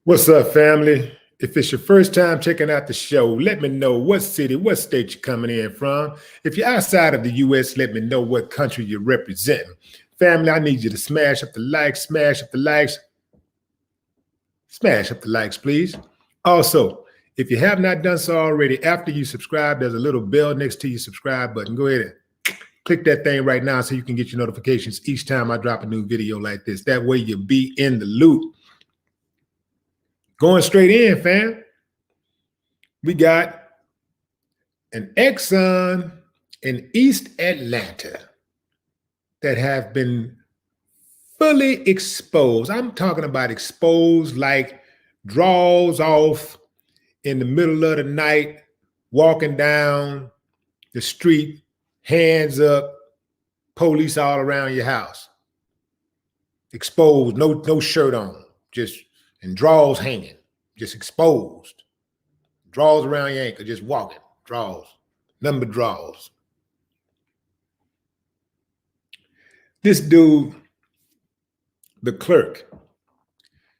What's up, family? If it's your first time checking out the show, let me know what city, what state you're coming in from. If you're outside of the U.S., let me know what country you're representing. Family, I need you to smash up the likes, smash up the likes, smash up the likes, please. Also, if you have not done so already, after you subscribe, there's a little bell next to your subscribe button. Go ahead and click that thing right now so you can get your notifications each time I drop a new video like this. That way you'll be in the loop. Going straight in, fam. We got an Exxon in East Atlanta that have been fully exposed. I'm talking about exposed like draws off in the middle of the night, walking down the street, hands up, police all around your house. Exposed, no shirt on, just and draws hanging, just exposed. Draws around your ankle, just walking, draws, number draws. This dude, the clerk,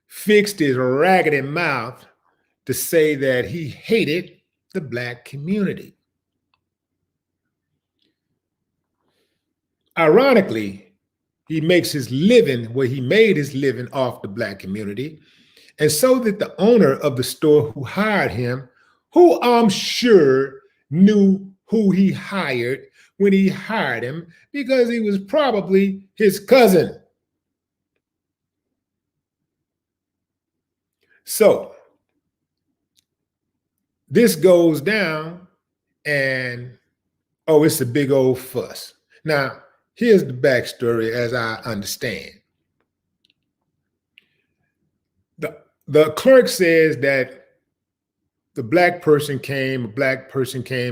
fixed his raggedy mouth to say that he hated the Black community. Ironically, he makes his living where he made his living off the Black community. And so that the owner of the store who hired him, who I'm sure knew who he hired when he hired him, because he was probably his cousin. So this goes down and, oh, it's a big old fuss. Now, here's the backstory as I understand. The clerk says that a black person came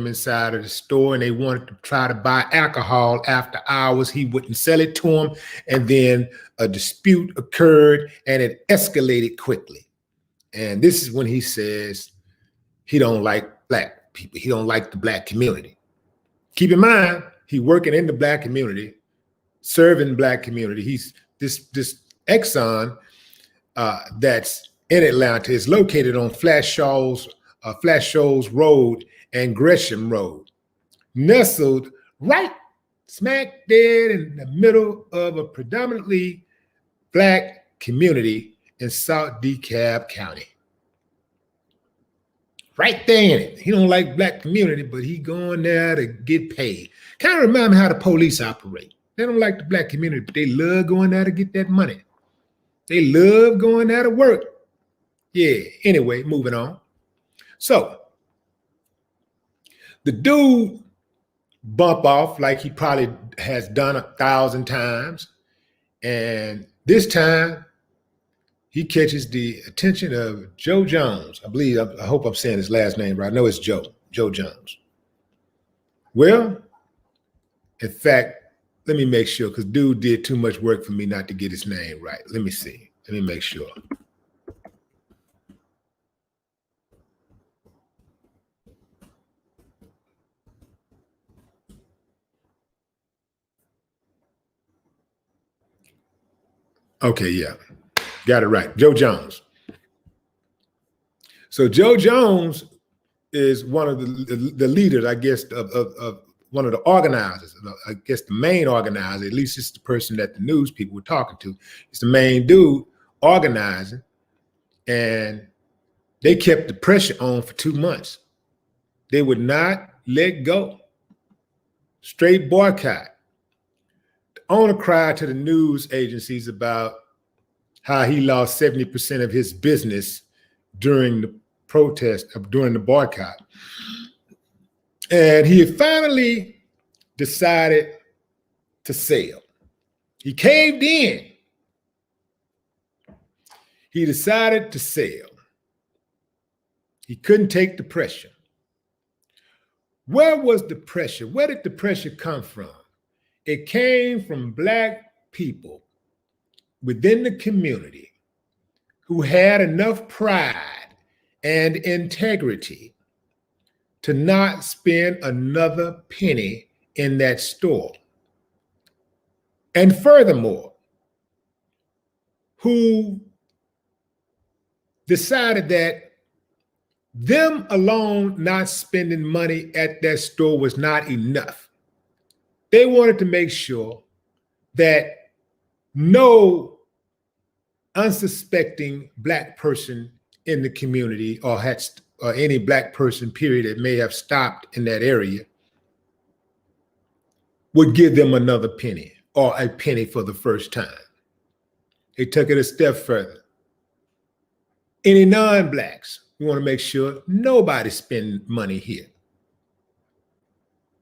inside of the store and they wanted to try to buy alcohol after hours. He wouldn't sell it to them. And then a dispute occurred and it escalated quickly. And this is when he says he don't like Black people. He don't like the Black community. Keep in mind, he working in the Black community, serving Black community. He's this Exxon that's in Atlanta is located on Flash Shoals Road and Gresham Road, nestled right smack dead in the middle of a predominantly Black community in South DeKalb County. Right there in it. He don't like Black community, but he going there to get paid. Kind of remind me how the police operate. They don't like the Black community, but they love going there to get that money. They love going there to work. Yeah, anyway, moving on. So the dude bump off like he probably has done 1,000 times. And this time he catches the attention of Joe Jones. I hope I'm saying his last name right. I know it's Joe Jones. Well, in fact, let me make sure, because dude did too much work for me not to get his name right. Let me see. Let me make sure. Okay, yeah, got it right. Joe Jones. So Joe Jones is one of the leaders, I guess, of one of the organizers. I guess the main organizer, at least it's the person that the news people were talking to. It's the main dude organizing, and they kept the pressure on for 2 months. They would not let go. Straight boycott. The owner cried to the news agencies about how he lost 70% of his business during the protest, during the boycott. And he finally decided to sell. He caved in. He decided to sell. He couldn't take the pressure. Where was the pressure? Where did the pressure come from? It came from Black people within the community who had enough pride and integrity to not spend another penny in that store. And furthermore, who decided that them alone not spending money at that store was not enough. They wanted to make sure that no unsuspecting Black person in the community or any Black person, period, that may have stopped in that area would give them another penny or a penny for the first time. They took it a step further. Any non-Blacks, we want to make sure nobody spend money here.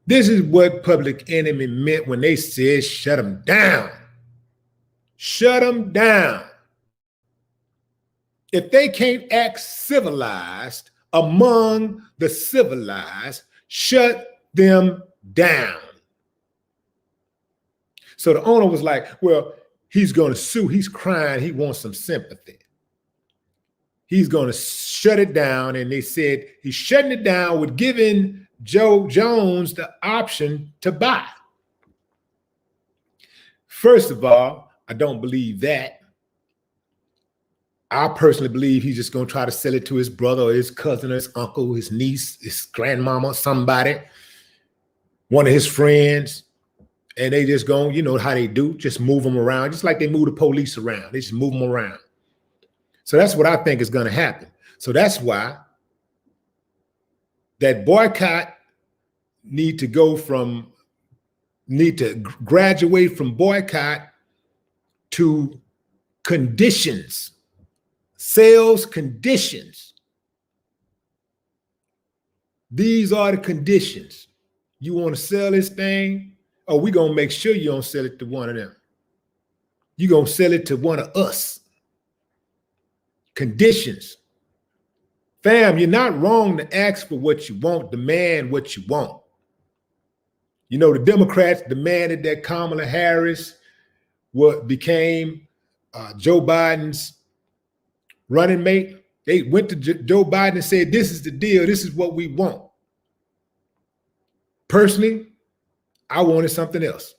This is what Public Enemy meant when they said shut them down. Shut them down. If they can't act civilized among the civilized, shut them down. So the owner was like, well, he's going to sue. He's crying. He wants some sympathy. He's going to shut it down. And they said he's shutting it down with giving Joe Jones the option to buy. First of all, I don't believe that. I personally believe he's just going to try to sell it to his brother or his cousin or his uncle, his niece, his grandmama, somebody, one of his friends. And they just go, you know how they do, just move them around, just like they move the police around. They just move them around. So that's what I think is going to happen. So that's why that boycott need to graduate from boycott to conditions, sales conditions. These are the conditions. You want to sell this thing? Oh, we're going to make sure you don't sell it to one of them. You're going to sell it to one of us. Conditions. Fam, you're not wrong to ask for what you want, demand what you want. You know, the Democrats demanded that Kamala Harris became Joe Biden's running mate. They went to Joe Biden and said, this is the deal. This is what we want. Personally, I wanted something else.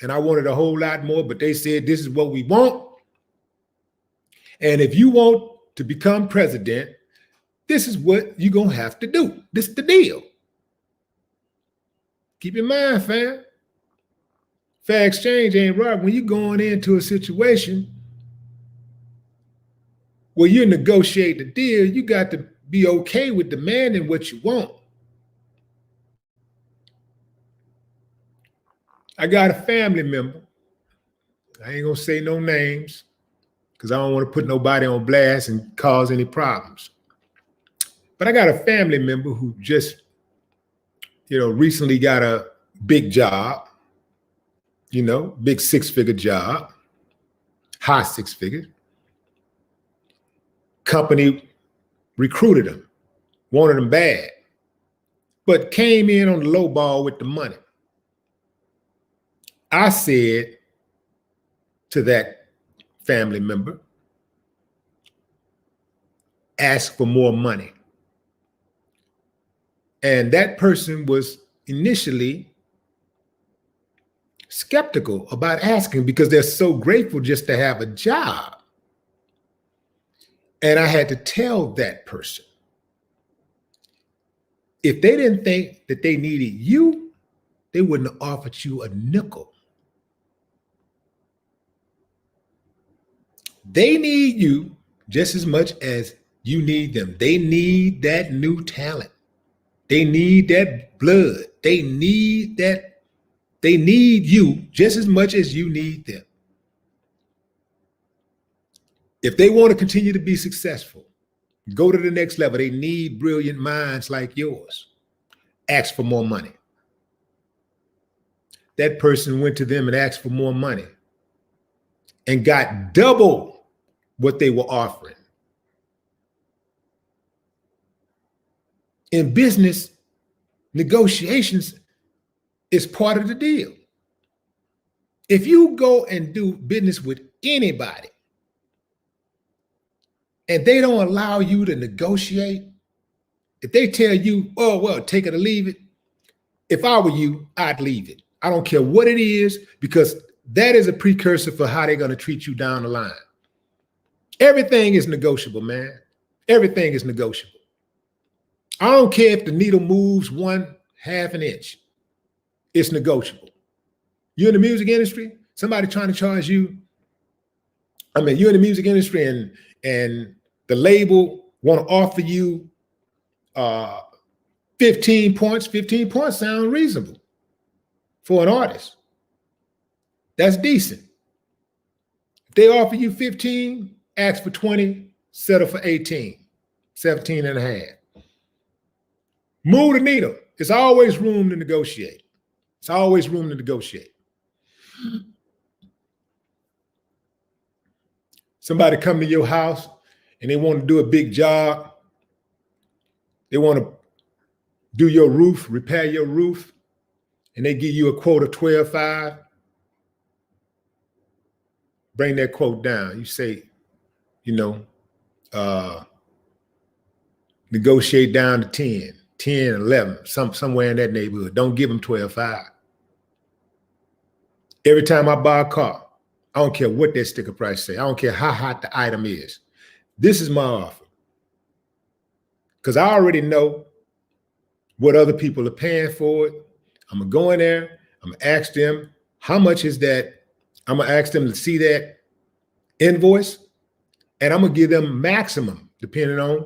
And I wanted a whole lot more, but they said, this is what we want. And if you want to become president, this is what you're going to have to do. This is the deal. Keep in mind, fam, fair exchange ain't right. When you're going into a situation where you negotiate the deal, you got to be okay with demanding what you want. I got a family member. I ain't gonna say no names because I don't want to put nobody on blast and cause any problems. But I got a family member who just, recently got a big job, big six-figure job, high six-figure. Company recruited him, wanted him bad, but came in on the low ball with the money. I said to that family member, ask for more money. And that person was initially skeptical about asking because they're so grateful just to have a job. And I had to tell that person, if they didn't think that they needed you, they wouldn't have offered you a nickel. They need you just as much as you need them. They need that new talent. They need that blood. They need that. They need you just as much as you need them. If they want to continue to be successful, go to the next level, they need brilliant minds like yours. Ask for more money. That person went to them and asked for more money and got double what they were offering. In business, negotiations is part of the deal. If you go and do business with anybody and they don't allow you to negotiate, if they tell you, oh, well, take it or leave it, if I were you, I'd leave it. I don't care what it is, because that is a precursor for how they're going to treat you down the line. Everything is negotiable, man. Everything is negotiable. I don't care if the needle moves 1/2 an inch. It's negotiable. You're in the music industry, somebody trying to charge you. I mean, you're in the music industry and the label want to offer you 15 points. 15 points sound reasonable for an artist. That's decent. If they offer you 15, ask for 20, settle for 18, 17 and a half. Move the needle. It's always room to negotiate. It's always room to negotiate. Somebody come to your house and they want to do a big job. They want to do your roof, repair your roof, and they give you a quote of 12.5. Bring that quote down. You say, negotiate down to 10, 11, somewhere in that neighborhood. Don't give them 12.5. Every time I buy a car, I don't care what that sticker price say. I don't care how hot the item is. This is my offer. Because I already know what other people are paying for it. I'm going to go in there. I'm going to ask them, how much is that? I'm going to ask them to see that invoice. And I'm going to give them maximum, depending on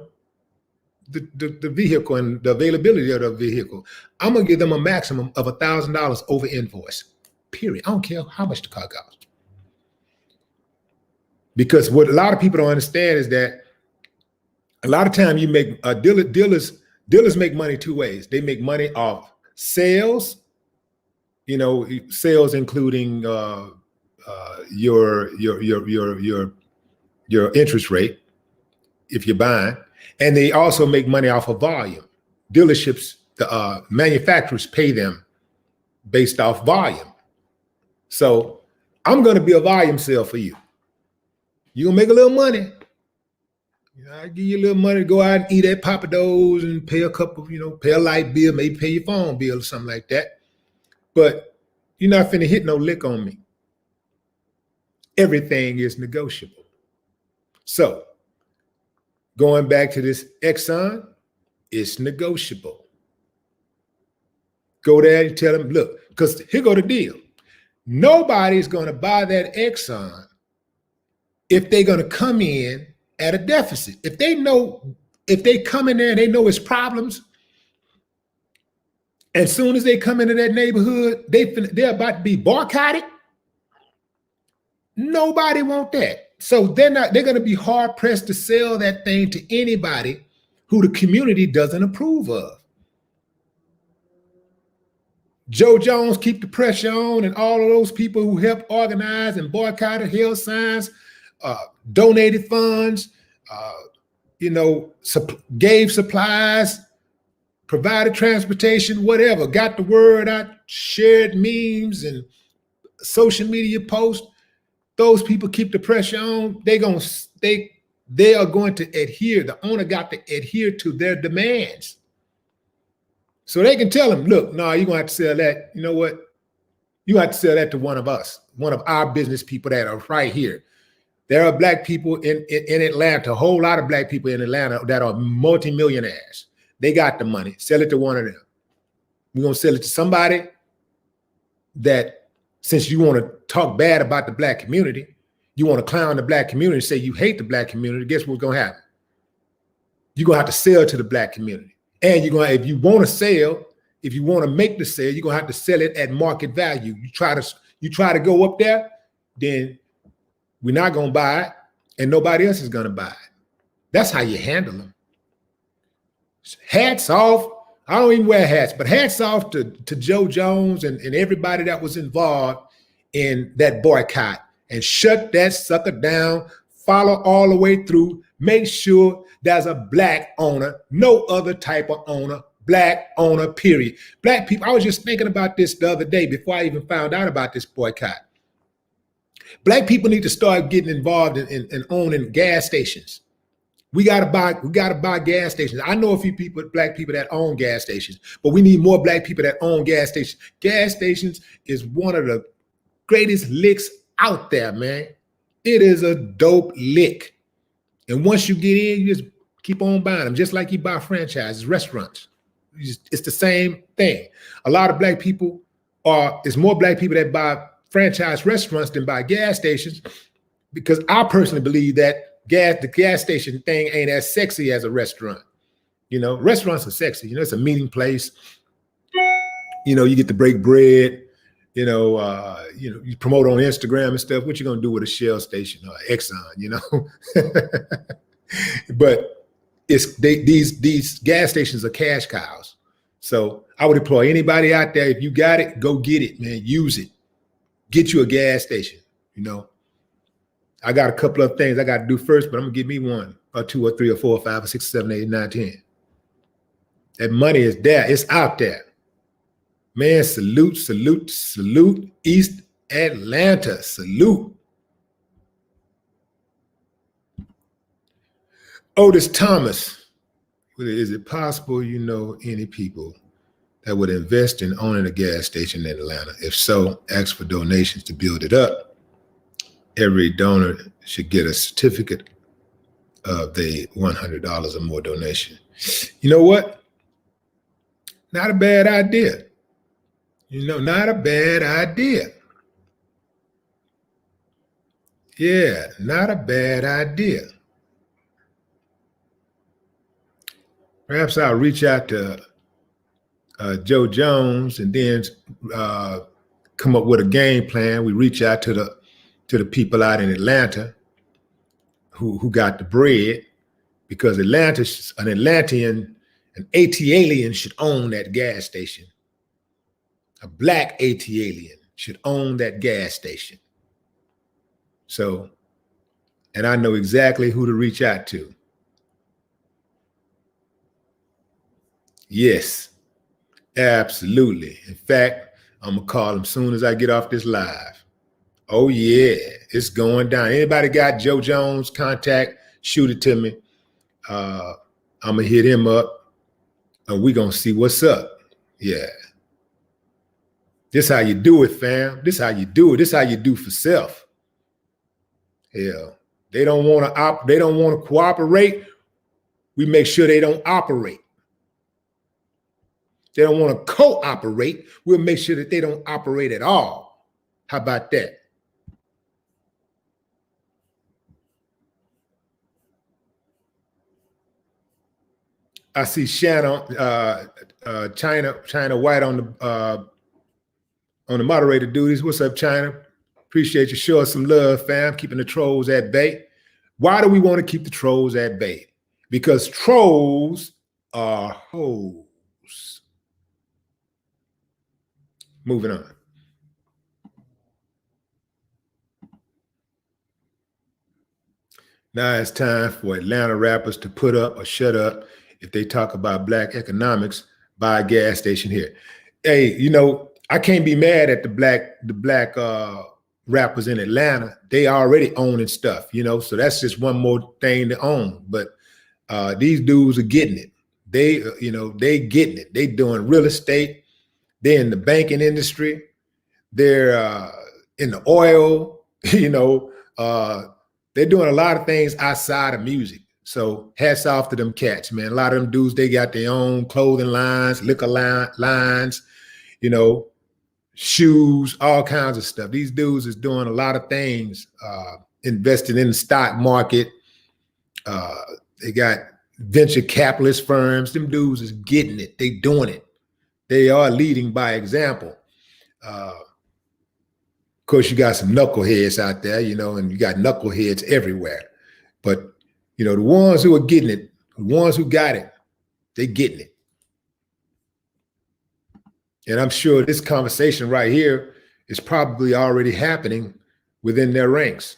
the vehicle and the availability of the vehicle. I'm going to give them a maximum of $1,000 over invoice, period. I don't care how much the car costs. Because what a lot of people don't understand is that a lot of time you make dealers make money two ways. They make money off sales, sales including your interest rate if you're buying, and they also make money off of volume. Dealerships, the manufacturers pay them based off volume. So I'm going to be a volume sale for you. You're going to make a little money. I give you a little money to go out and eat at Papa Do's and pay a couple, pay a light bill, maybe pay your phone bill or something like that. But you're not finna hit no lick on me. Everything is negotiable. So going back to this Exxon, it's negotiable. Go there and tell them, look, because here go the deal. Nobody's going to buy that Exxon if they're going to come in at a deficit. If they come in there and they know it's problems, as soon as they come into that neighborhood, they're about to be boycotted. Nobody want that. So they're going to be hard pressed to sell that thing to anybody who the community doesn't approve of. Joe Jones keep the pressure on, and all of those people who helped organize and boycotted, held signs, donated funds, gave supplies, provided transportation, whatever, got the word out, shared memes and social media posts. Those people keep the pressure on. They are going to adhere. The owner got to adhere to their demands. So they can tell them, look, no, you're going to have to sell that. You know what? You have to sell that to one of us, one of our business people that are right here. There are black people in Atlanta, a whole lot of black people in Atlanta that are multimillionaires. They got the money. Sell it to one of them. We're going to sell it to somebody that, since you want to talk bad about the black community, you want to clown the black community, say you hate the black community, guess what's going to happen? You're going to have to sell to the black community. And you're going to, if you want to sell, if you want to make the sale, you're going to have to sell it at market value. You try to go up there, then we're not going to buy it, and nobody else is going to buy it. That's how you handle them. Hats off. I don't even wear hats, but hats off to Joe Jones and everybody that was involved in that boycott, and shut that sucker down, follow all the way through, make sure there's a black owner, no other type of owner, black owner, period. Black people, I was just thinking about this the other day before I even found out about this boycott. Black people need to start getting involved in owning gas stations. We gotta buy gas stations. I know a few people, black people that own gas stations, but we need more black people that own gas stations. Gas stations is one of the greatest licks out there, man. It is a dope lick. And once you get in, you just Keep on buying them, just like you buy franchises, restaurants. It's the same thing. A lot of black people it's more black people that buy franchise restaurants than buy gas stations, because I personally believe that the gas station thing ain't as sexy as a restaurant. You know, restaurants are sexy. You know, it's a meeting place. You know, you get to break bread. You know, you promote on Instagram and stuff. What you gonna do with a Shell station or Exxon? You know, but these gas stations are cash cows. So I would employ anybody out there. If you got it, go get it, man. Use it. Get you a gas station. You know, I got a couple of things I got to do first, but I'm gonna give me 1 or 2 or 3 or 4 or 5 or 6 or 7, 8, 9, 10. That money is there. It's out there. Man, salute, salute, salute, East Atlanta. Salute. Otis Thomas. Is it possible you know any people that would invest in owning a gas station in Atlanta? If so, ask for donations to build it up. Every donor should get a certificate of the $100 or more donation. You know what? Not a bad idea. You know, not a bad idea. Yeah, not a bad idea. Perhaps I'll reach out to Joe Jones and then come up with a game plan. We reach out to the people out in Atlanta who got the bread, because an Atlantean, an ATLian should own that gas station. A black ATLian should own that gas station. So, and I know exactly who to reach out to. Yes, absolutely. In fact, I'm gonna call him soon as I get off this live. Oh yeah, it's going down. Anybody got Joe Jones contact? Shoot it to me. I'm gonna hit him up, and we gonna see what's up. Yeah. This how you do it, fam. This how you do it. This how you do for self. Hell, they don't want to cooperate. We make sure they don't operate. They don't want to cooperate. We'll make sure that they don't operate at all. How about that? I see Shannon, China White on the moderator duties. What's up, China? Appreciate you showing some love, fam. Keeping the trolls at bay. Why do we want to keep the trolls at bay? Because trolls are hoes. Moving on. Now it's time for Atlanta rappers to put up or shut up if they talk about black economics. Buy a gas station here. Hey, you know, I can't be mad at the black rappers in Atlanta. They already owning stuff, you know, so that's just one more thing to own. But these dudes are getting it. They getting it. They doing real estate. They're in the banking industry. They're in the oil, you know, they're doing a lot of things outside of music. So hats off to them cats, man. A lot of them dudes, they got their own clothing lines, liquor lines, you know, shoes, all kinds of stuff. These dudes is doing a lot of things, investing in the stock market. They got venture capitalist firms. Them dudes is getting it. They doing it. They are leading by example. Of course, you got some knuckleheads out there, you know, and you got knuckleheads everywhere. But, you know, the ones who are getting it, the ones who got it, they getting it. And I'm sure this conversation right here is probably already happening within their ranks.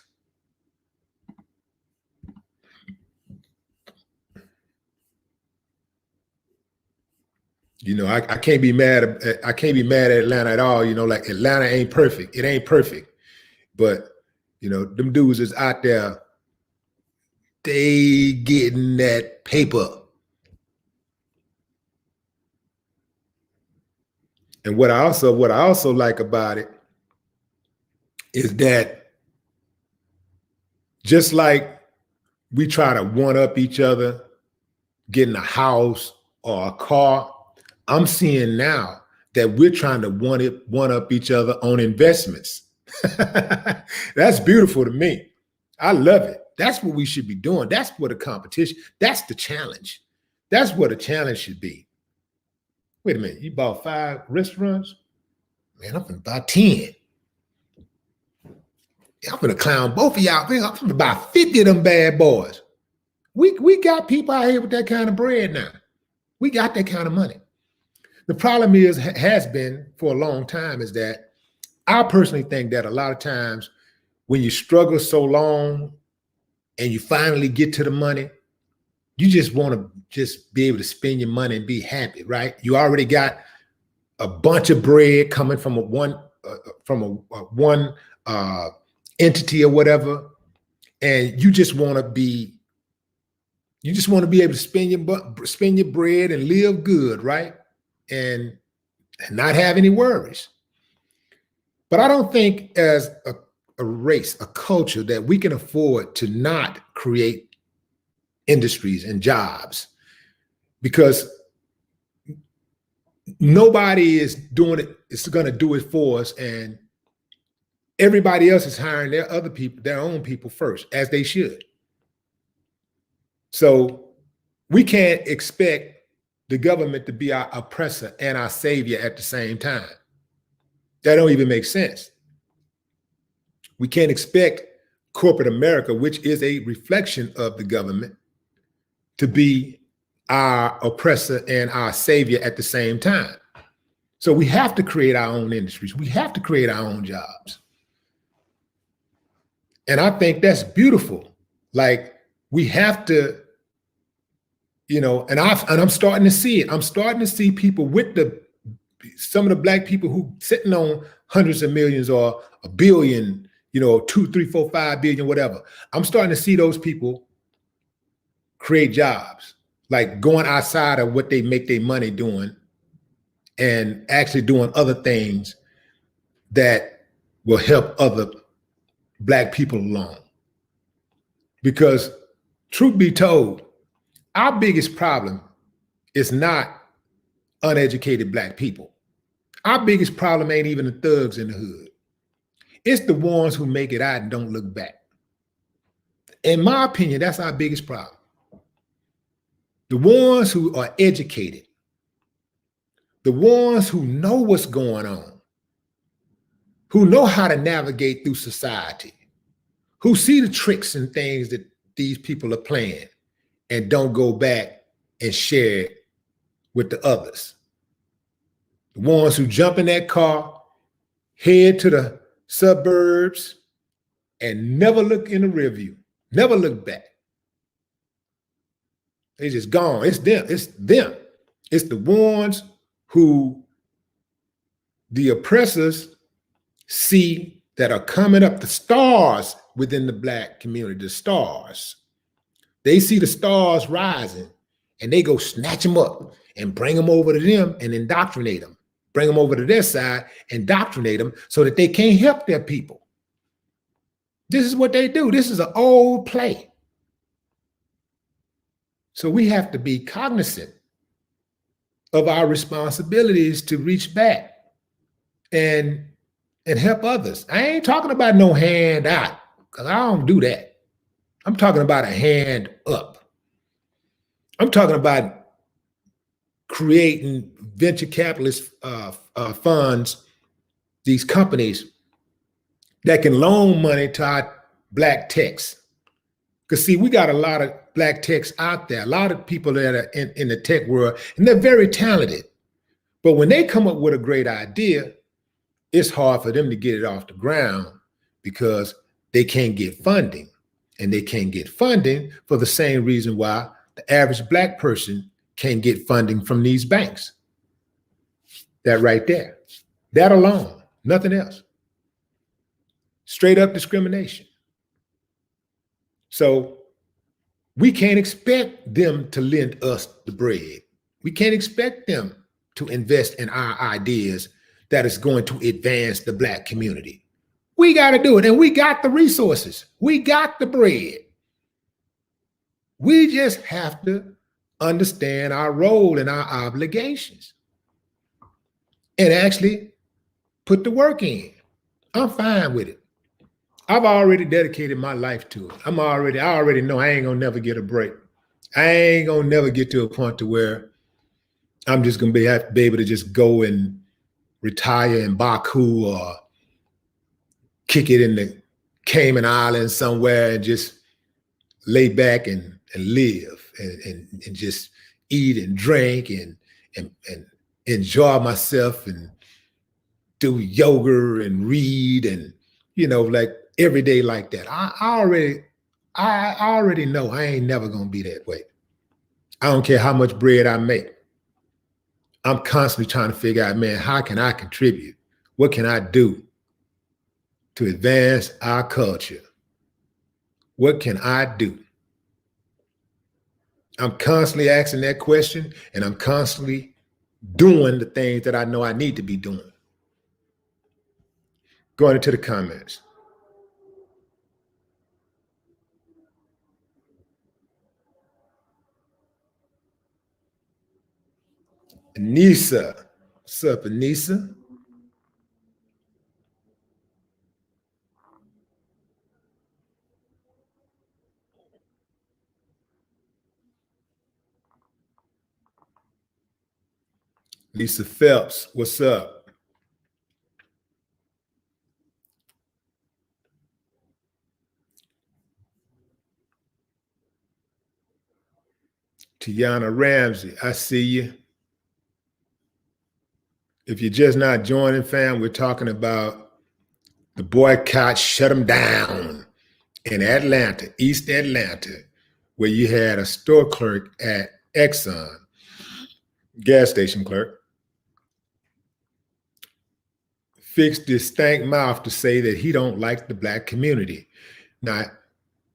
You know, I can't be mad at Atlanta at all. You know, like Atlanta ain't perfect. It ain't perfect. But, you know, them dudes is out there, they getting that paper. And what I also like about it is that just like we try to one up each other getting a house or a car. I'm seeing now that we're trying to one up each other on investments. That's beautiful to me. I love it. That's what we should be doing. That's what a competition, that's the challenge. That's what a challenge should be. Wait a minute, you bought 5 restaurants? Man, I'm gonna buy 10. I'm gonna clown both of y'all. I'm gonna buy 50 of them bad boys. We got people out here with that kind of bread now. We got that kind of money. The problem has been for a long time is that I personally think that a lot of times when you struggle so long and you finally get to the money, you just want to just be able to spend your money and be happy, right? You already got a bunch of bread coming from one entity or whatever, and you just want to be able to spend your bread and live good, right? And not have any worries. But I don't think as a race, a culture, that we can afford to not create industries and jobs, because nobody is doing it. It's going to do it for us, and everybody else is hiring their own people first, as they should. So we can't expect the government to be our oppressor and our savior at the same time. That don't even make sense. We can't expect corporate America, which is a reflection of the government, to be our oppressor and our savior at the same time. So we have to create our own industries. We have to create our own jobs. And I think that's beautiful. Like, we have to, and I'm starting to see it. I'm starting to see people with some of the Black people who sitting on hundreds of millions or a billion, 2, 3, 4, 5 billion, whatever. I'm starting to see those people create jobs, like going outside of what they make their money doing and actually doing other things that will help other Black people along. Because truth be told, our biggest problem is not uneducated Black people. Our biggest problem ain't even the thugs in the hood. It's the ones who make it out and don't look back. In my opinion, that's our biggest problem. The ones who are educated, the ones who know what's going on, who know how to navigate through society, who see the tricks and things that these people are playing and don't go back and share it with the others. The ones who jump in that car, head to the suburbs, and never look in the rear view, never look back. They just gone. It's them. It's them. It's the ones who the oppressors see that are coming up, the stars within the Black community, the stars. They see the stars rising and they go snatch them up and bring them over to them and indoctrinate them. Bring them over to their side, indoctrinate them so that they can't help their people. This is what they do. This is an old play. So we have to be cognizant of our responsibilities to reach back and help others. I ain't talking about no hand out, because I don't do that. I'm talking about a hand up. I'm talking about creating venture capitalist funds, these companies that can loan money to our Black techs. Because see, we got a lot of Black techs out there, a lot of people that are in the tech world, and they're very talented. But when they come up with a great idea, it's hard for them to get it off the ground because they can't get funding. And they can't get funding for the same reason why the average Black person can't get funding from these banks. That right there. That alone, nothing else. Straight up discrimination. So we can't expect them to lend us the bread. We can't expect them to invest in our ideas that is going to advance the Black community. We got to do it, and we got the resources. We got the bread. We just have to understand our role and our obligations and actually put the work in. I'm fine with it. I've already dedicated my life to it. I already know I ain't gonna never get a break. I ain't gonna never get to a point to where I'm just gonna have to be able to just go and retire in Baku or kick it in the Cayman Islands somewhere and just lay back and live and just eat and drink and enjoy myself and do yoga and read and, you know, like every day like that. I already know I ain't never gonna be that way. I don't care how much bread I make. I'm constantly trying to figure out, man, how can I contribute? What can I do to advance our culture? What can I do? I'm constantly asking that question, and I'm constantly doing the things that I know I need to be doing. Going into the comments. Anissa. What's up, Anissa? Lisa Phelps, what's up? Tiana Ramsey, I see you. If you're just not joining, fam, we're talking about the boycott, shut them down in Atlanta, East Atlanta, where you had a store clerk at Exxon, gas station clerk, fixed his stank mouth to say that he don't like the Black community. Now,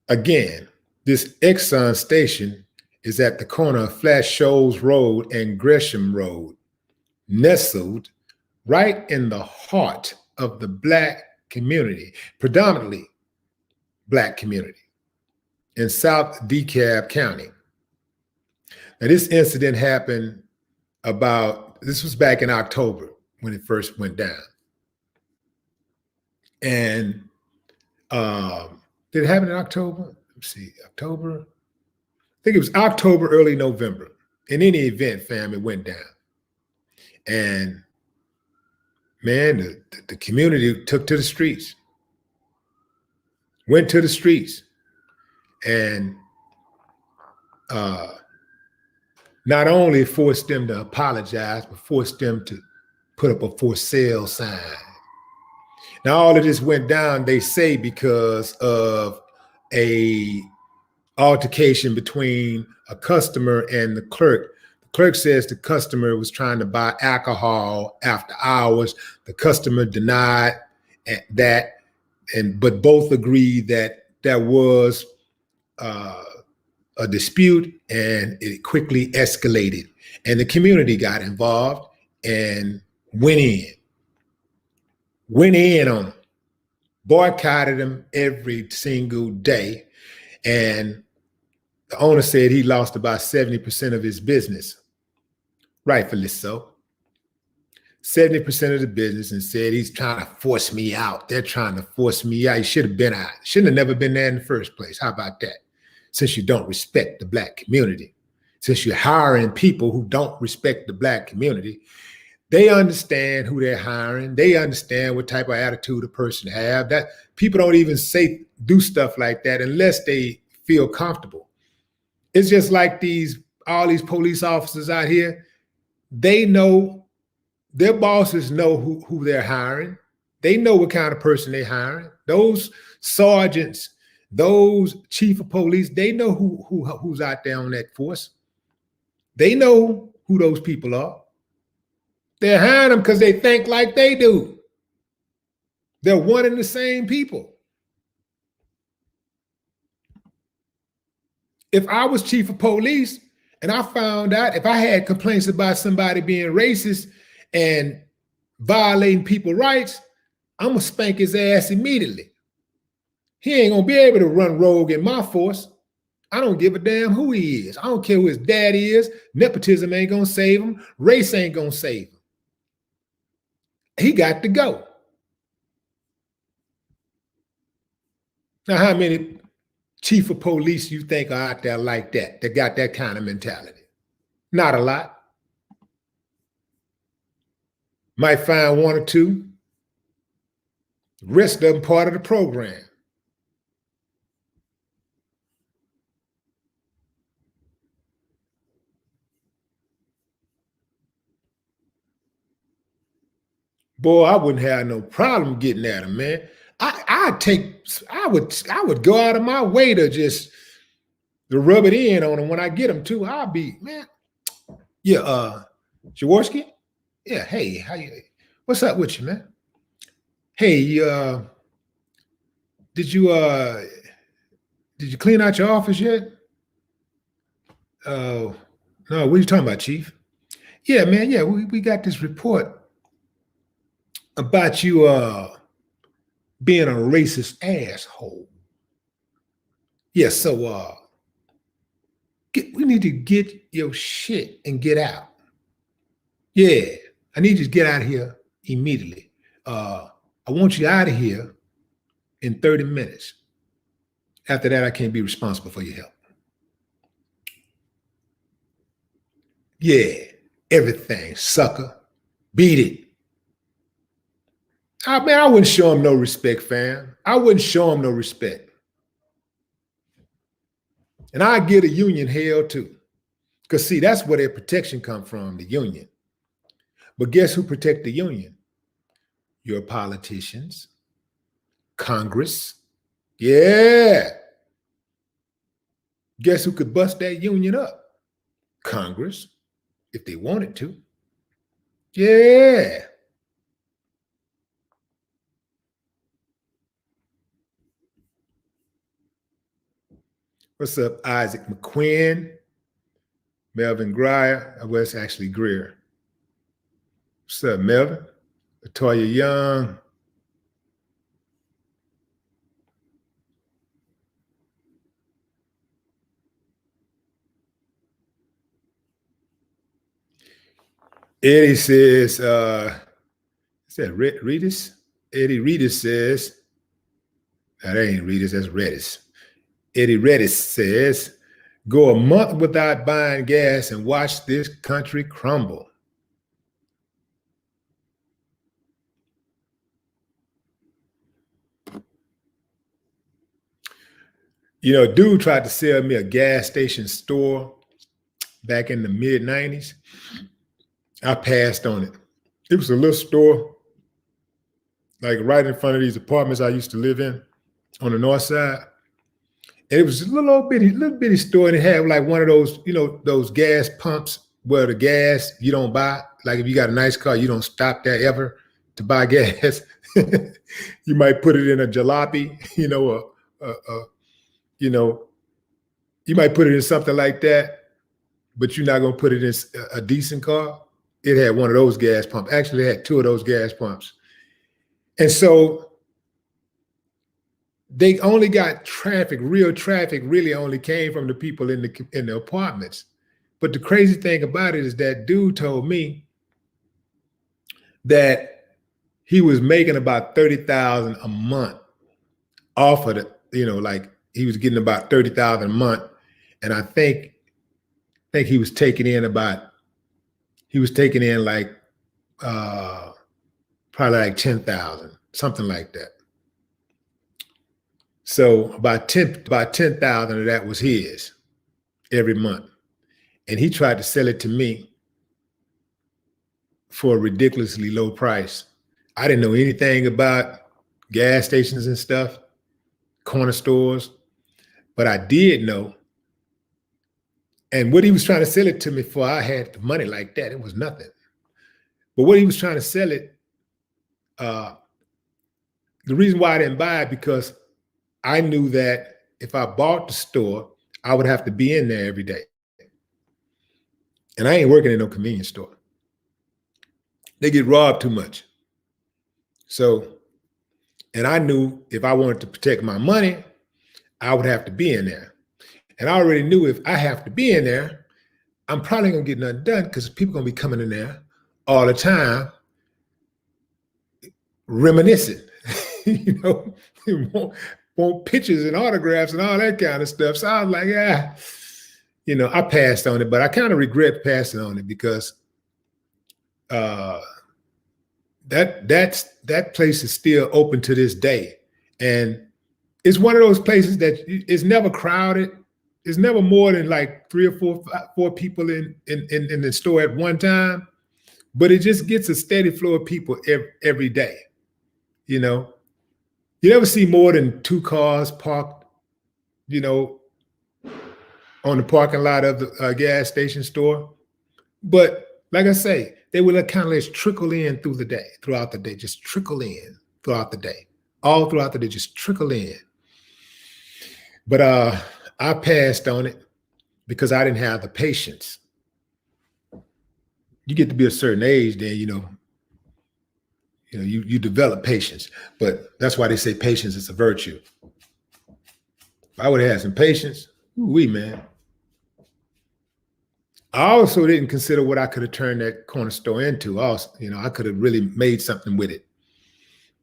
again, this Exxon station is at the corner of Flash Shoals Road and Gresham Road, nestled right in the heart of the Black community, predominantly Black community in South DeKalb County. Now, this incident happened this was back in October when it first went down. And did it happen in October? Let's see, October. I think it was October, early November. In any event, fam, it went down. And man, the community took to the streets, went to the streets, and not only forced them to apologize, but forced them to put up a for sale sign. Now, all of this went down, they say, because of a altercation between a customer and the clerk. The clerk says the customer was trying to buy alcohol after hours. The customer denied that, but both agreed that there was a dispute, and it quickly escalated. And the community got involved and went in on them, boycotted them every single day. And the owner said he lost about 70% of his business, rightfully so. 70% of the business, and said he's trying to force me out. They're trying to force me out. He should have been out. Shouldn't have never been there in the first place. How about that? Since you don't respect the Black community, since you're hiring people who don't respect the Black community, they understand who they're hiring. They understand what type of attitude a person have. That people don't even do stuff like that unless they feel comfortable. It's just like all these police officers out here. They know, their bosses know who they're hiring. They know what kind of person they're hiring. Those sergeants, those chief of police, they know who's out there on that force. They know who those people are. They're hiring them because they think like they do. They're one and the same people. If I was chief of police and I found out, if I had complaints about somebody being racist and violating people's rights, I'm gonna spank his ass immediately. He ain't gonna be able to run rogue in my force. I don't give a damn who he is. I don't care who his dad is. Nepotism ain't gonna save him. Race ain't gonna save him. He got to go. Now, how many chief of police you think are out there like that got that kind of mentality? Not a lot. Might find one or two. The rest of them part of the program. Boy, I wouldn't have no problem getting at him, man. I would go out of my way to rub it in on him when I get him too. I'll be, man. Yeah, Jaworski? Yeah, hey, what's up with you, man? Hey, did you clean out your office yet? Oh, no, what are you talking about, Chief? Yeah, man, yeah, we got this report about you being a racist asshole. Yeah, so we need to get your shit and get out. Yeah, I need you to get out of here immediately. I want you out of here in 30 minutes. After that, I can't be responsible for your help. Yeah, everything, sucker. Beat it. Man, I wouldn't show him no respect, fam. I wouldn't show him no respect. And I give the union hell too. Because see, that's where their protection comes from, the union. But guess who protect the union? Your politicians, Congress. Yeah. Guess who could bust that union up? Congress, if they wanted to. Yeah. What's up, Isaac McQuinn, Melvin Grier? Well, it's actually Greer. What's up, Melvin? Latoya Young. Eddie says, is that Redis? Eddie Redis says, that ain't Redis, that's Redis. Eddie Redis says, go a month without buying gas and watch this country crumble. You know, dude tried to sell me a gas station store back in the mid-90s. I passed on it. It was a little store, like right in front of these apartments I used to live in on the north side. And it was a little bitty store, and it had like one of those, you know, those gas pumps where the gas you don't buy. Like if you got a nice car, you don't stop there ever to buy gas. You might put it in a jalopy, you know, you know, you might put it in something like that, but you're not gonna put it in a decent car. It had one of those gas pumps. Actually, it had two of those gas pumps. And so they only got traffic, real traffic really only came from the people in the apartments. But the crazy thing about it is that dude told me that he was making about $30,000 a month off of it, you know, like he was getting about $30,000 a month. And I think he was taking in like probably like 10,000, something like that. So about 10,000 of that was his every month. And he tried to sell it to me for a ridiculously low price. I didn't know anything about gas stations and stuff, corner stores, but I did know. And what he was trying to sell it to me for, I had the money like that. It was nothing. But what he was trying to sell it, the reason why I didn't buy it, because I knew that if I bought the store, I would have to be in there every day. And I ain't working in no convenience store. They get robbed too much. So, and I knew if I wanted to protect my money, I would have to be in there. And I already knew if I have to be in there, I'm probably gonna get nothing done because people gonna be coming in there all the time, reminiscing, you know, want pictures and autographs and all that kind of stuff. So I was like, you know, I passed on it, but I kind of regret passing on it because that place is still open to this day. And it's one of those places that is never crowded. It's never more than like 3 or 4 people in the store at one time, but it just gets a steady flow of people every day. You know, you never see more than 2 cars parked, you know, on the parking lot of the gas station store. But like I say, they will kind of just trickle in throughout the day, just trickle in throughout the day, all throughout the day, just trickle in. But I passed on it because I didn't have the patience. You get to be a certain age, then you develop patience. But that's why they say patience is a virtue. If I would have had some patience, man. I also didn't consider what I could have turned that corner store into. Also, I could have really made something with it.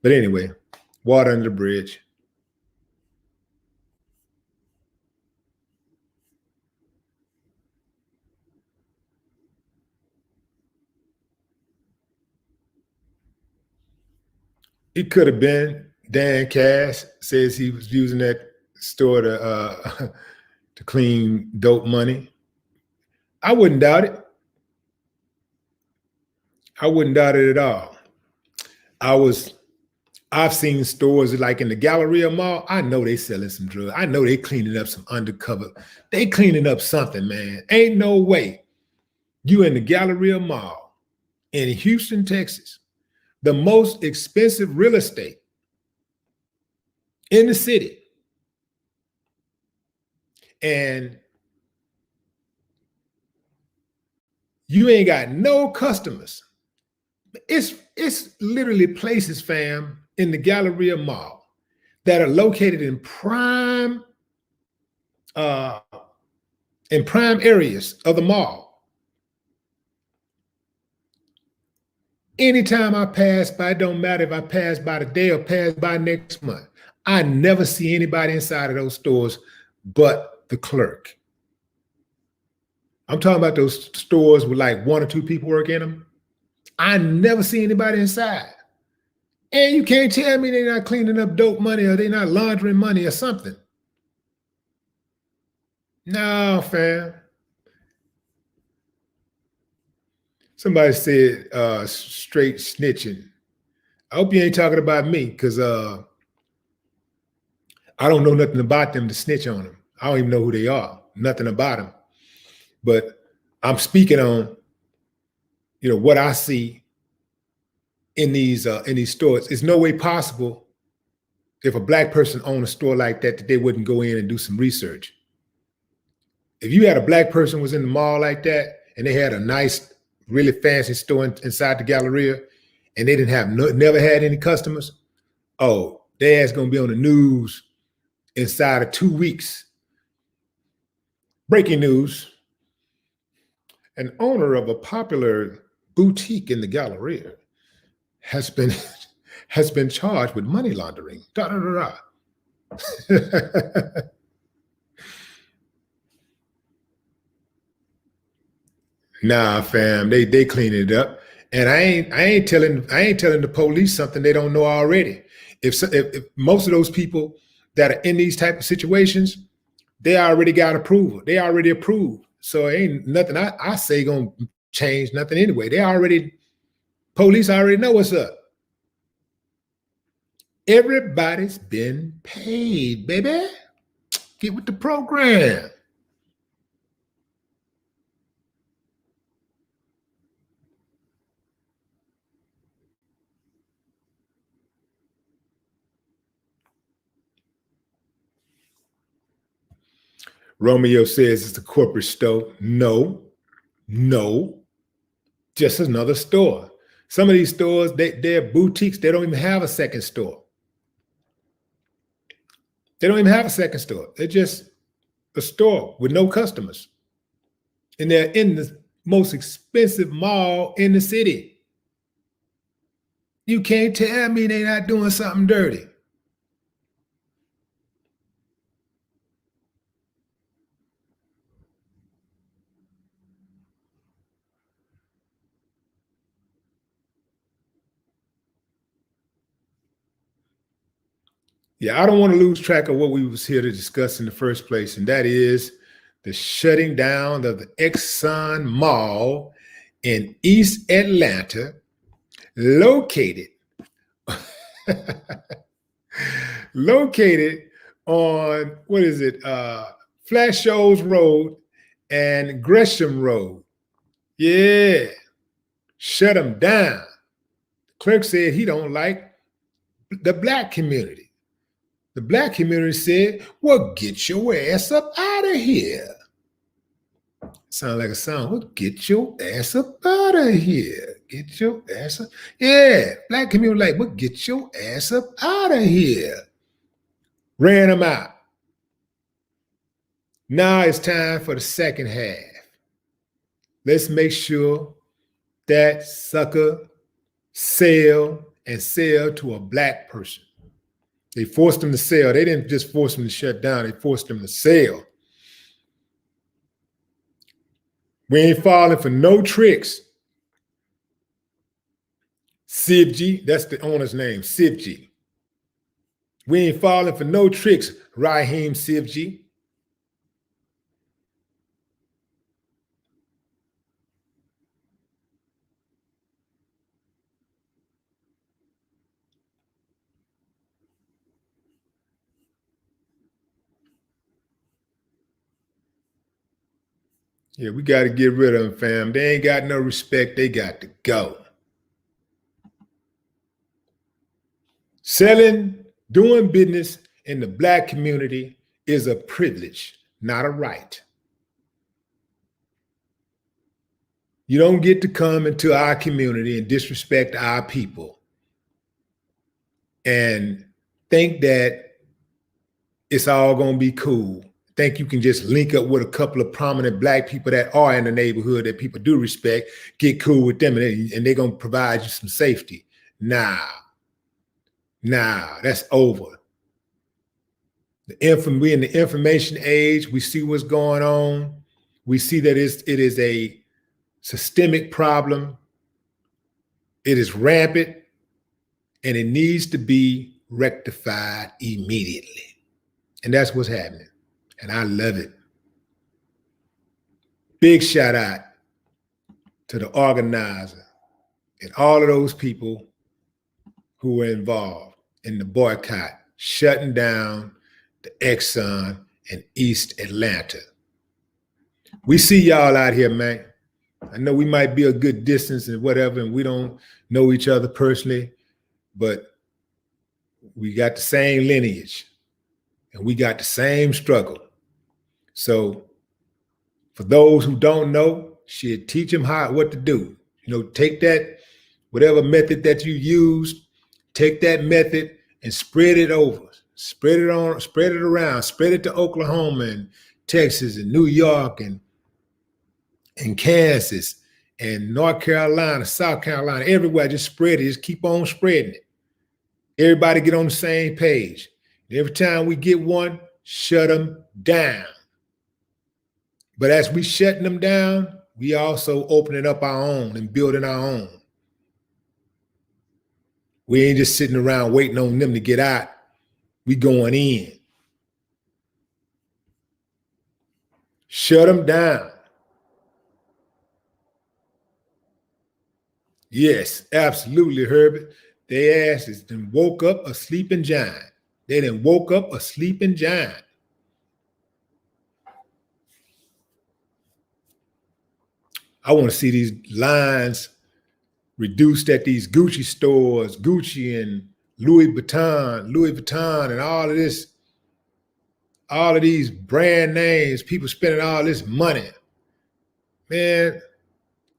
But anyway, water under the bridge. It could have been. Dan Cash says he was using that store to clean dope money. I wouldn't doubt it. I wouldn't doubt it at all. I've seen stores like in the Galleria Mall. I know they selling some drugs. I know they cleaning up some undercover. They cleaning up something, man. Ain't no way you in the Galleria Mall in Houston, Texas, the most expensive real estate in the city, and you ain't got no customers. It's literally places, fam, in the Galleria Mall that are located in prime areas of the mall. Anytime I pass by, it don't matter if I pass by today or pass by next month, I never see anybody inside of those stores but the clerk. I'm talking about those stores with like 1 or 2 people work in them. I never see anybody inside. And you can't tell me they're not cleaning up dope money or they're not laundering money or something. No, fam. Somebody said straight snitching. I hope you ain't talking about me because I don't know nothing about them to snitch on them. I don't even know who they are, nothing about them. But I'm speaking on, what I see in these stores. It's no way possible if a Black person owned a store like that they wouldn't go in and do some research. If you had a Black person was in the mall like that and they had a nice, really fancy store inside the Galleria and they didn't have never had any customers, oh, their ass gonna be on the news inside of 2 weeks. Breaking news: an owner of a popular boutique in the Galleria has been charged with money laundering. Da, da, da, da. Nah, fam, they clean it up, and I ain't telling the police something they don't know already. If most of those people that are in these type of situations, they already got approval. They already approved. So ain't nothing I say gonna change nothing anyway. Police already know what's up. Everybody's been paid, baby. Get with the program. Romeo says it's a corporate store. No, just another store. Some of these stores, they're boutiques. They don't even have a second store. They don't even have a second store. They're just a store with no customers. And they're in the most expensive mall in the city. You can't tell me they're not doing something dirty. Yeah, I don't want to lose track of what we was here to discuss in the first place, and that is the shutting down of the Exxon Mall in East Atlanta, located located on what is it? Flash Shoals Road and Gresham Road. Yeah, shut them down. The clerk said he don't like the black community. The black community said, well, get your ass up out of here. Sound like a song. Well, get your ass up out of here. Get your ass up. Yeah, black community like, well, get your ass up out of here. Ran them out. Now it's time for the second half. Let's make sure that sucker sell to a black person. They forced them to sell. They didn't just force them to shut down. They forced them to sell. We ain't falling for no tricks. Sivji, that's the owner's name, Sivji. We ain't falling for no tricks, Raheem Sivji. Yeah, we got to get rid of them, fam. They ain't got no respect. They got to go. Doing business in the black community is a privilege, not a right. You don't get to come into our community and disrespect our people and think that it's all going to be cool. Think you can just link up with a couple of prominent black people that are in the neighborhood that people do respect, get cool with them, and they're going to provide you some safety. Nah, that's over. We in the information age. We see what's going on. We see that it is a systemic problem. It is rampant, and it needs to be rectified immediately. And that's what's happening. And I love it. Big shout out to the organizer and all of those people who were involved in the boycott, shutting down the Exxon in East Atlanta. We see y'all out here, man. I know we might be a good distance and whatever, and we don't know each other personally, but we got the same lineage and we got the same struggle. So for those who don't know, shit, teach them what to do. Take that, whatever method that you used, take that method and spread it over. Spread it around, spread it to Oklahoma and Texas and New York and Kansas and North Carolina, South Carolina, everywhere. Just spread it. Just keep on spreading it. Everybody get on the same page. Every time we get one, shut them down. But as we shutting them down, we also opening up our own and building our own. We ain't just sitting around waiting on them to get out. We going in. Shut them down. Yes, absolutely, Herbert. Their asses done woke up a sleeping giant. They done woke up a sleeping giant. I want to see these lines reduced at these Gucci stores, Gucci and Louis Vuitton and all of these brand names, people spending all this money. Man,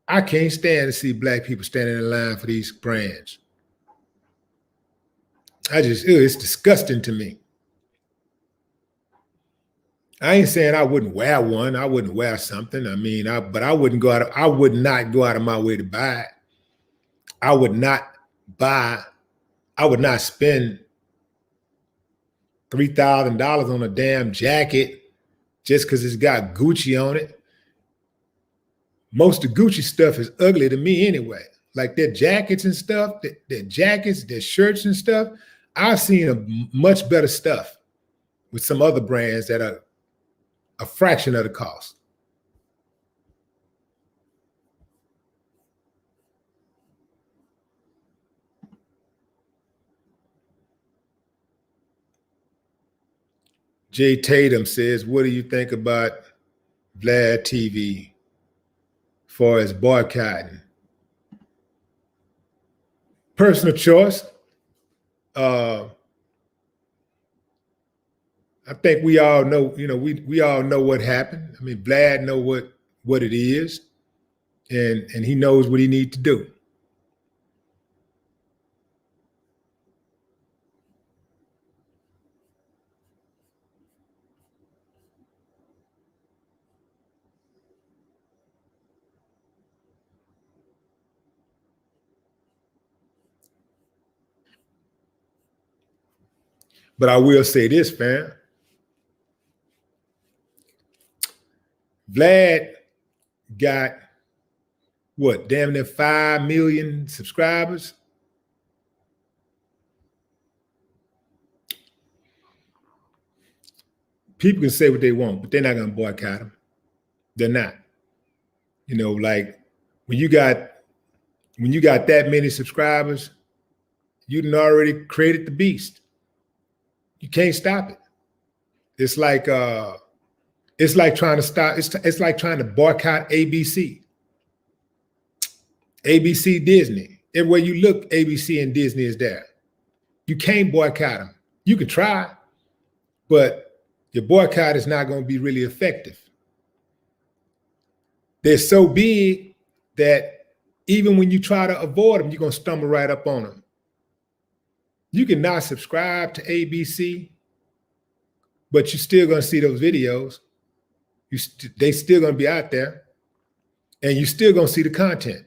I can't stand to see black people standing in line for these brands. It's disgusting to me. I ain't saying I wouldn't wear one. I wouldn't wear something. I mean, but I wouldn't go out. I would not go out of my way to buy it. I would not buy. I would not spend $3,000 on a damn jacket just because it's got Gucci on it. Most of Gucci stuff is ugly to me anyway. Like their jackets and stuff, their jackets, their shirts and stuff. I've seen a much better stuff with some other brands that are a fraction of the cost. Jay Tatum says, what do you think about Vlad TV as far as boycotting? Personal choice. I think we all know, we all know what happened. I mean, Vlad know what it is, and he knows what he needs to do. But I will say this, fam. Vlad got what, damn near 5 million subscribers. People can say what they want, but they're not going to boycott him. They're not. Like when you got that many subscribers, you done already created the beast. You can't stop it. It's like trying to stop. It's like trying to boycott ABC. ABC, Disney. Everywhere you look, ABC and Disney is there. You can't boycott them. You can try, but your boycott is not going to be really effective. They're so big that even when you try to avoid them, you're going to stumble right up on them. You can not subscribe to ABC, but you're still going to see those videos. They still going to be out there, and you're still going to see the content.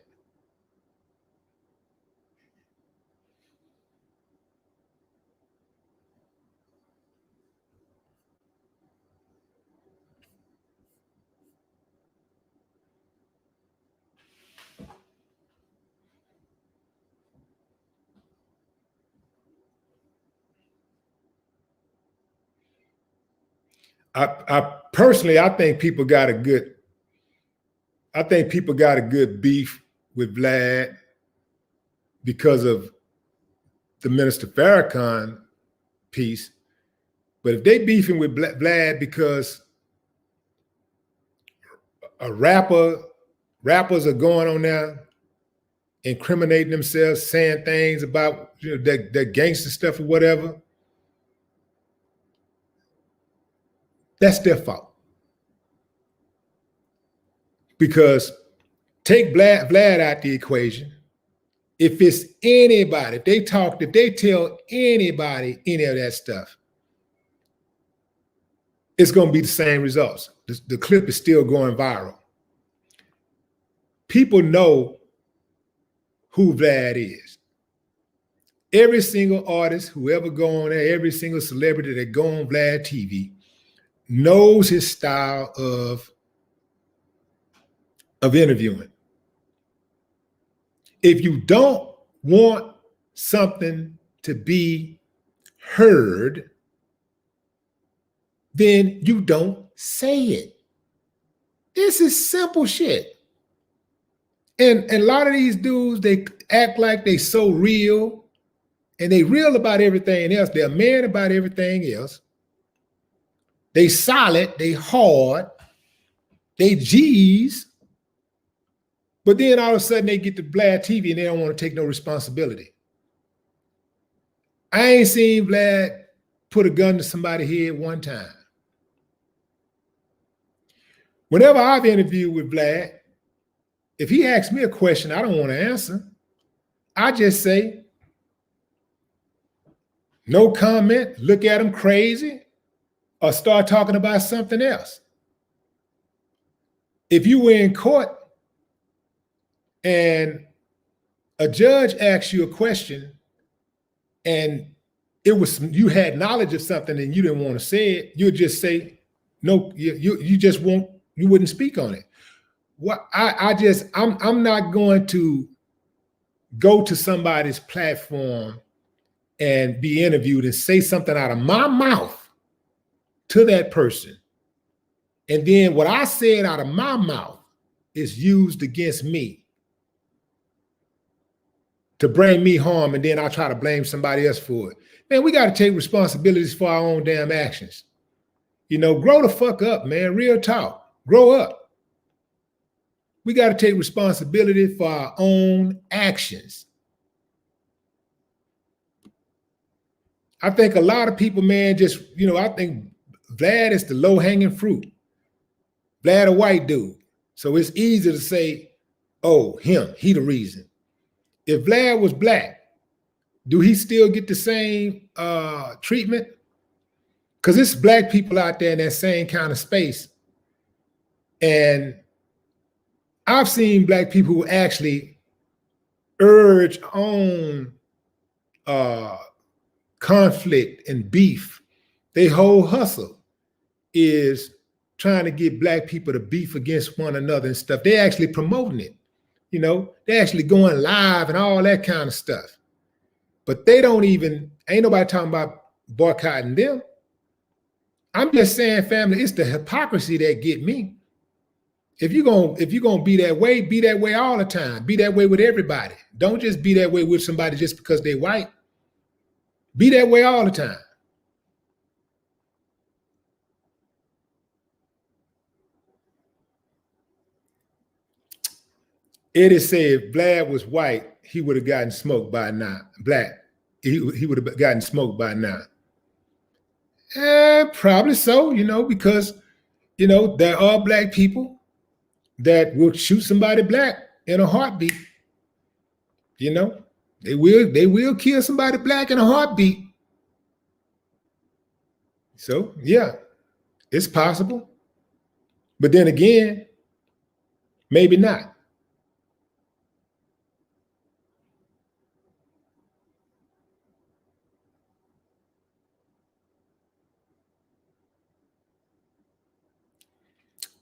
I personally, I think people got a good beef with Vlad because of the Minister Farrakhan piece. But if they beefing with Vlad because rappers are going on there incriminating themselves, saying things about that gangster stuff or whatever, that's their fault. Because take Vlad out the equation. If it's anybody, if they tell anybody any of that stuff, it's going to be the same results. The clip is still going viral. People know who Vlad is. Every single artist who ever go on there, every single celebrity that go on Vlad TV knows his style of interviewing. If you don't want something to be heard, then you don't say it. This is simple shit. And a lot of these dudes, they act like they so real, and they real about everything else. They're a man about everything else. They solid, they hard, they G's. But then all of a sudden they get to Vlad TV and they don't want to take no responsibility. I ain't seen Vlad put a gun to somebody's head one time. Whenever I've interviewed with Vlad, if he asks me a question I don't want to answer, I just say, no comment, look at him crazy, or start talking about something else. If you were in court and a judge asks you a question and it was you had knowledge of something and you didn't want to say it, you'd just say no. You just won't. You wouldn't speak on it. What I'm not going to go to somebody's platform and be interviewed and say something out of my mouth to that person, and then what I said out of my mouth is used against me to bring me harm, and then I try to blame somebody else for it. Man, we got to take responsibilities for our own damn actions. You know, grow the fuck up, man. Real talk. Grow up. We got to take responsibility for our own actions. I think a lot of people, man, just, you know, I think Vlad is the low-hanging fruit. Vlad a white dude. So it's easy to say, oh, him, he the reason. If Vlad was black, do he still get the same treatment? Because it's black people out there in that same kind of space. And I've seen black people who actually urge on conflict and beef. Their whole hustle is trying to get black people to beef against one another and stuff. They're actually promoting it. You know, they're actually going live and all that kind of stuff. But they don't even, ain't nobody talking about boycotting them. I'm just saying, family, it's the hypocrisy that get me. If you're gonna be that way all the time. Be that way with everybody. Don't just be that way with somebody just because they're white. Be that way all the time. Eddie said if Vlad was white, he would have gotten smoked by now. Black, he would have gotten smoked by now. Probably so, you know, because, you know, there are black people that will shoot somebody black in a heartbeat. You know, they will kill somebody black in a heartbeat. So yeah, it's possible. But then again, maybe not.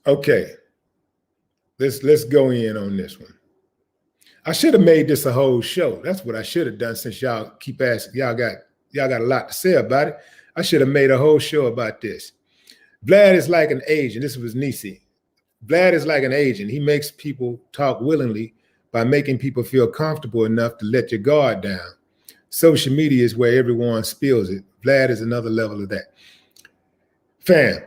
Okay, let's go in on this one. I should have made this a whole show. That's what I should have done, since y'all keep asking. Y'all got a lot to say about it. I should have made a whole show about this. Vlad is like an agent. This was Nisi. Vlad is like an agent. He makes people talk willingly by making people feel comfortable enough to let your guard down. Social media is where everyone spills it. Vlad is another level of that. Fam,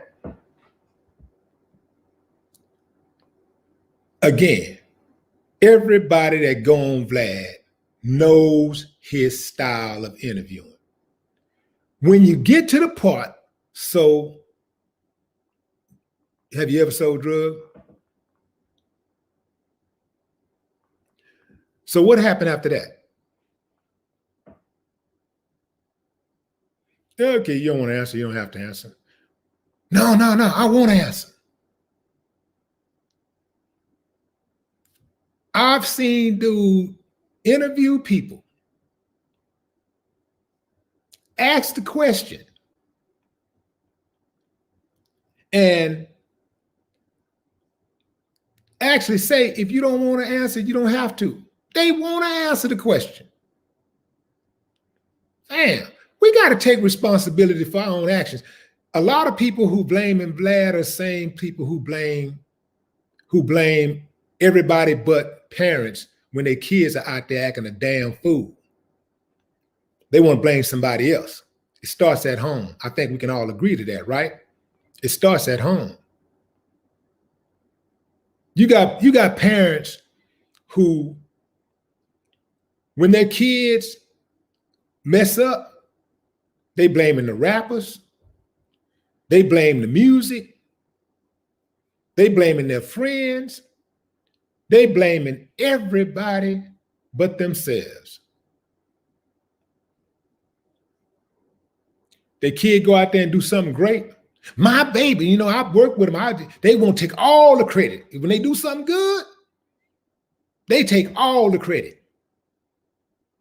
again, everybody that go on Vlad knows his style of interviewing. When you get to the part, so have you ever sold drugs? So what happened after that? Okay, you don't want to answer. You don't have to answer. No, I won't answer. I've seen dude interview people, ask the question, and actually say, if you don't want to answer, you don't have to. They want to answer the question. Damn, we got to take responsibility for our own actions. A lot of people who blame Vlad are same people who blame everybody but parents when their kids are out there acting a damn fool. They want to blame somebody else. It starts at home. I think we can all agree to that, right? It starts at home. You got parents who, when their kids mess up, they blaming the rappers, they blame the music, they blaming their friends, they blaming everybody but themselves. Their kid go out there and do something great, My baby, you know, I've worked with them. They won't take all the credit. When they do something good, they take all the credit.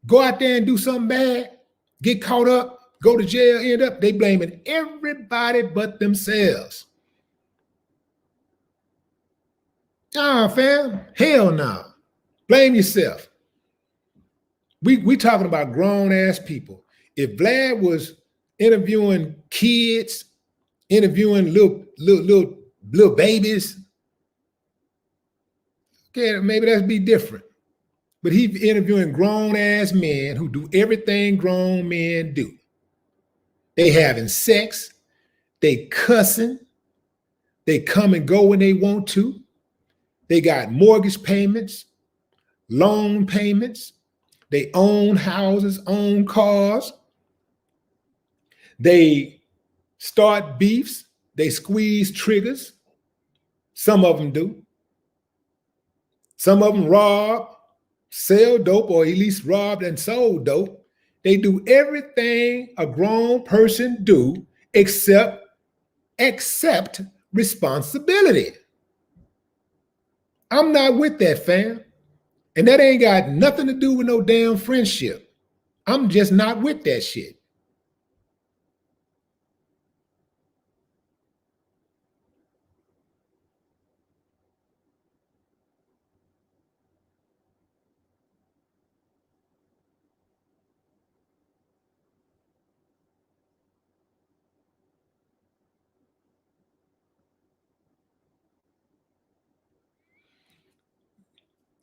Go out there and do something bad, get caught up, go to jail, end up, they blaming everybody but themselves. Nah, fam, hell no. Blame yourself. We talking about grown-ass people. If Vlad was interviewing kids, interviewing little babies, okay, maybe that'd be different. But he's interviewing grown-ass men who do everything grown men do. They having sex, they cussing, they come and go when they want to. They got mortgage payments, loan payments. They own houses, own cars. They start beefs. They squeeze triggers. Some of them do. Some of them rob, sell dope, or at least robbed and sold dope. They do everything a grown person do except responsibility. I'm not with that, fam. And that ain't got nothing to do with no damn friendship. I'm just not with that shit.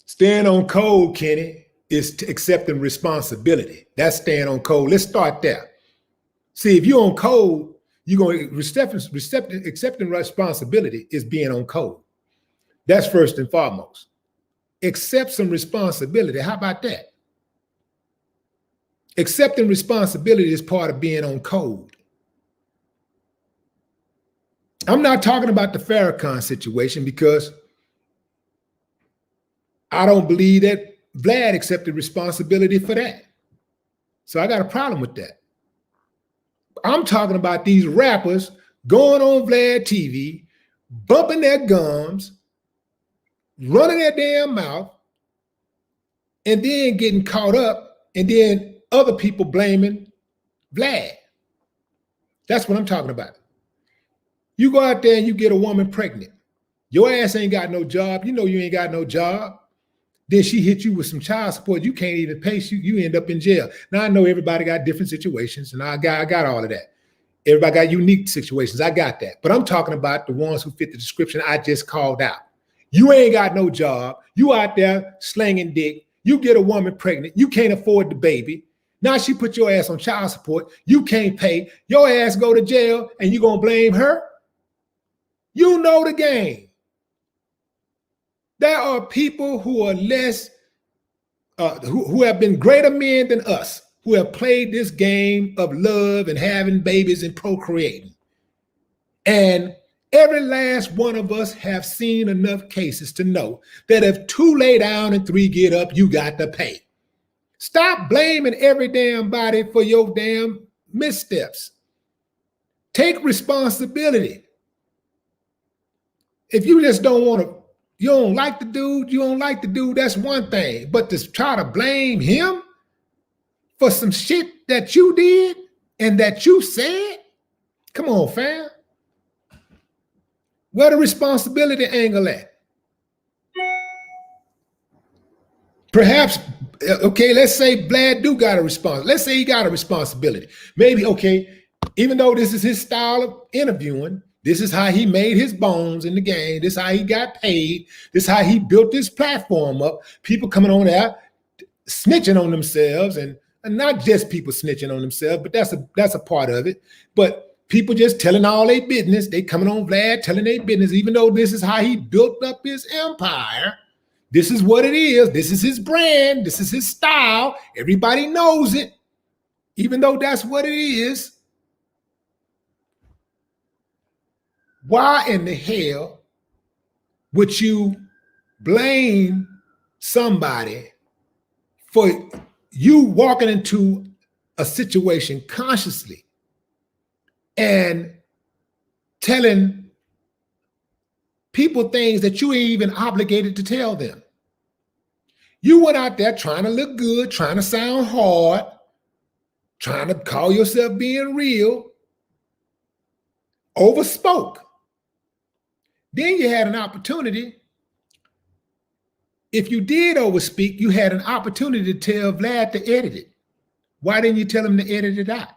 Staying on code, Kenny, is accepting responsibility. That's staying on code. Let's start there. See, if you're on code, you're going to accepting responsibility is being on code. That's first and foremost. Accept some responsibility. How about that? Accepting responsibility is part of being on code. I'm not talking about the Farrakhan situation because I don't believe that Vlad accepted responsibility for that. So I got a problem with that. I'm talking about these rappers going on Vlad TV, bumping their gums, running their damn mouth, and then getting caught up, and then other people blaming Vlad. That's what I'm talking about. You go out there and you get a woman pregnant. Your ass ain't got no job. You know you ain't got no job. Then she hit you with some child support. You can't even pay. You end up in jail. Now, I know everybody got different situations, and I got all of that. Everybody got unique situations. I got that. But I'm talking about the ones who fit the description I just called out. You ain't got no job. You out there slanging dick. You get a woman pregnant. You can't afford the baby. Now she put your ass on child support. You can't pay. Your ass go to jail, and you going to blame her? You know the game. There are people who are less, who have been greater men than us, who have played this game of love and having babies and procreating. And every last one of us have seen enough cases to know that if 2 lay down and 3 get up, you got to pay. Stop blaming every damn body for your damn missteps. Take responsibility. If you just don't want to, you don't like the dude, that's one thing. But to try to blame him for some shit that you did and that you said, come on, fam. Where the responsibility angle at? Perhaps, okay, let's say Vlad do got a responsibility. Let's say he got a responsibility. Maybe, okay, even though this is his style of interviewing, this is how he made his bones in the game. This is how he got paid. This is how he built this platform up. People coming on there snitching on themselves, and not just people snitching on themselves, but that's a part of it. But people just telling all their business. They coming on Vlad telling their business, even though this is how he built up his empire. This is what it is. This is his brand. This is his style. Everybody knows it, even though that's what it is. Why in the hell would you blame somebody for you walking into a situation consciously and telling people things that you ain't even obligated to tell them. You went out there trying to look good, trying to sound hard, trying to call yourself being real, overspoke. Then you had an opportunity. If you did overspeak, you had an opportunity to tell Vlad to edit it. Why didn't you tell him to edit it out?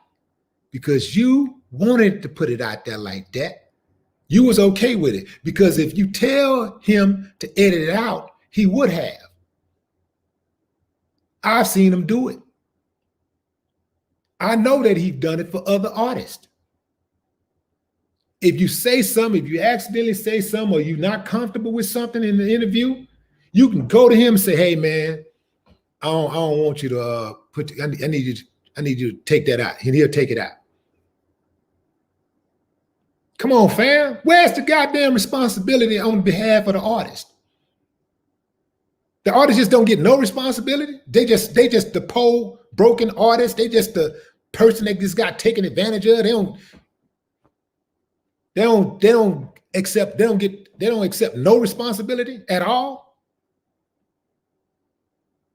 Because you wanted to put it out there like that. You was okay with it. Because if you tell him to edit it out, he would have. I've seen him do it. I know that he's done it for other artists. If you say something, if you accidentally say something, or you're not comfortable with something in the interview, you can go to him and say, "Hey, man, I don't want you to I need you to take that out," and he'll take it out. Come on, fam. Where's the goddamn responsibility on behalf of the artist? The artists just don't get no responsibility. They just the poor, broken artist. They just the person that just got taken advantage of. They don't accept no responsibility at all.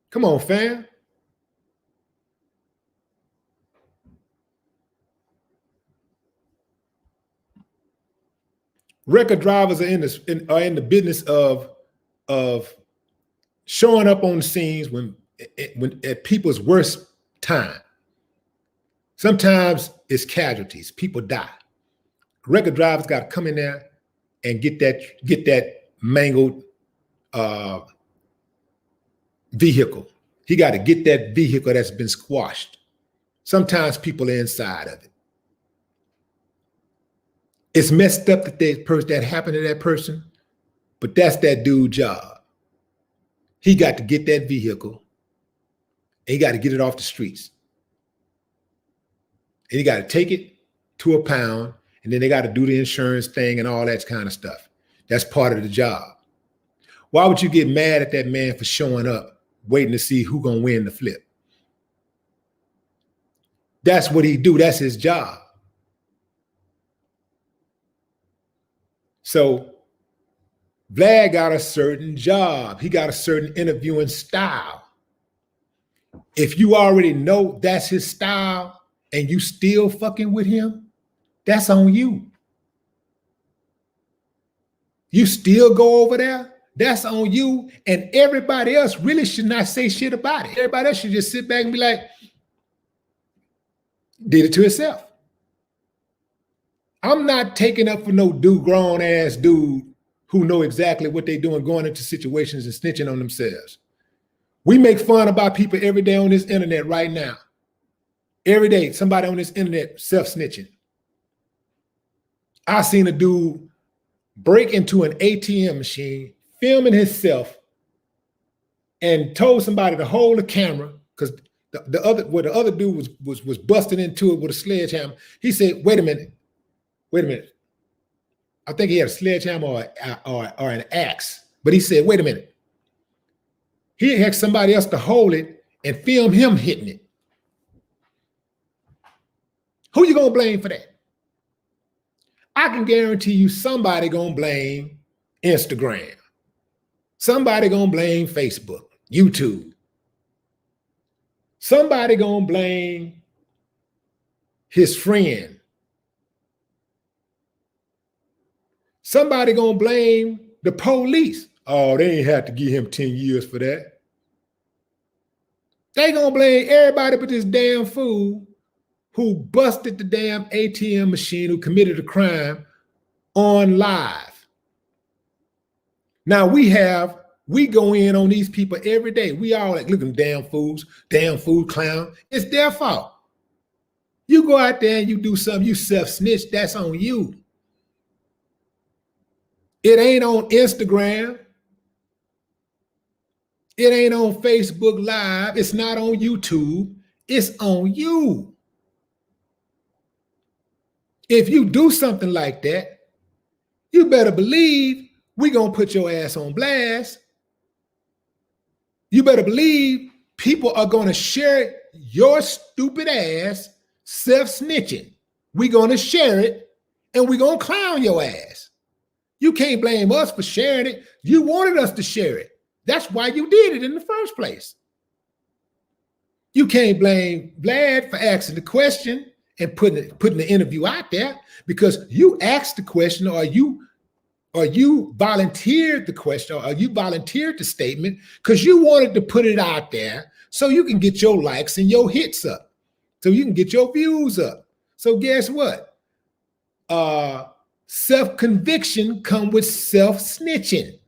Come on, fam. Record drivers are in the business of showing up on the scenes when at people's worst time. Sometimes it's casualties. People die. Record drivers got to come in there and get that mangled vehicle. He got to get that vehicle that's been squashed. Sometimes people are inside of it. It's messed up that happened to that person, but that's that dude's job. He got to get that vehicle, and he got to get it off the streets. And he got to take it to a pound, and then they got to do the insurance thing and all that kind of stuff. That's part of the job. Why would you get mad at that man for showing up, waiting to see who's going to win the flip? That's what he do. That's his job. So Vlad got a certain job. He got a certain interviewing style. If you already know that's his style and you still fucking with him, that's on you. You still go over there, that's on you. And everybody else really should not say shit about it. Everybody else should just sit back and be like, did it to himself. I'm not taking up for no grown ass dude who know exactly what they're doing, going into situations and snitching on themselves. We make fun about people every day on this internet right now. Every day, somebody on this internet self-snitching. I seen a dude break into an ATM machine, filming himself, and told somebody to hold the camera because the other dude was busting into it with a sledgehammer. He said, wait a minute. I think he had a sledgehammer or an axe, but he said, wait a minute. He had somebody else to hold it and film him hitting it. Who you gonna blame for that? I can guarantee you somebody gonna blame Instagram. Somebody gonna blame Facebook, YouTube. Somebody gonna blame his friend. Somebody gonna blame the police. Oh, they ain't have to give him 10 years for that. They gonna blame everybody but this damn fool who busted the damn ATM machine, who committed a crime on live. Now we go in on these people every day. We all like, look at them damn fools, damn fool clown. It's their fault. You go out there and you do something, you self-snitch, that's on you. It ain't on Instagram. It ain't on Facebook Live. It's not on YouTube. It's on you. If you do something like that, you better believe we gonna put your ass on blast. You better believe people are gonna share your stupid ass self-snitching. We gonna share it, and we're going to clown your ass. You can't blame us for sharing it. You wanted us to share it. That's why you did it in the first place. You can't blame Vlad for asking the question and putting the interview out there, because you asked the question, or you volunteered the question, or you volunteered the statement because you wanted to put it out there so you can get your likes and your hits up, so you can get your views up. So guess what? Self-conviction comes with self-snitching.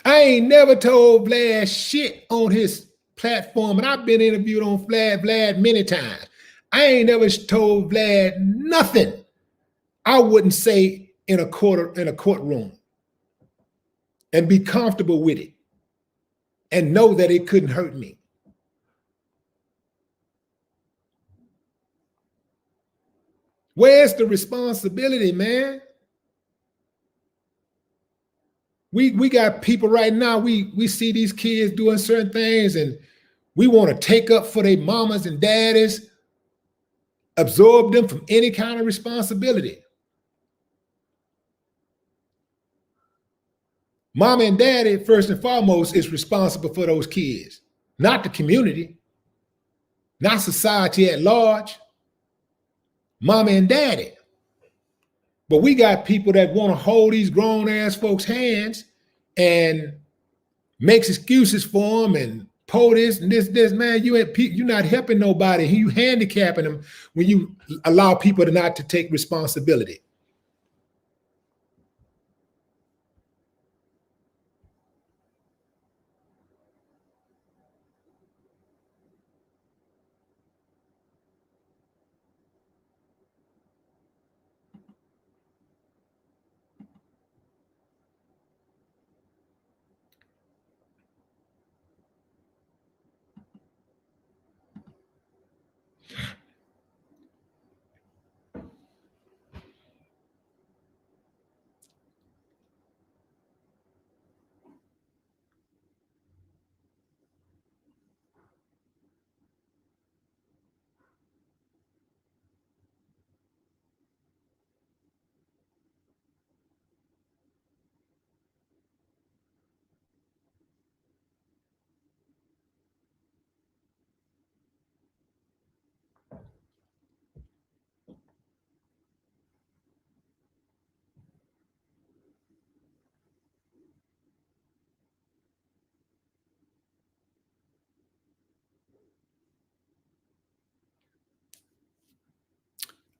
I ain't never told Vlad shit on his platform, and I've been interviewed on Vlad many times. I ain't never told Vlad nothing I wouldn't say in a courtroom, and be comfortable with it and know that it couldn't hurt me. Where's the responsibility, man? We got people right now, we see these kids doing certain things, and we want to take up for their mamas and daddies, absorb them from any kind of responsibility. Mama and daddy, first and foremost, is responsible for those kids, not the community, not society at large. Mama and daddy. But we got people that want to hold these grown ass folks' hands and makes excuses for them and pull this and this, man. You're not helping nobody. You handicapping them when you allow people not to take responsibility.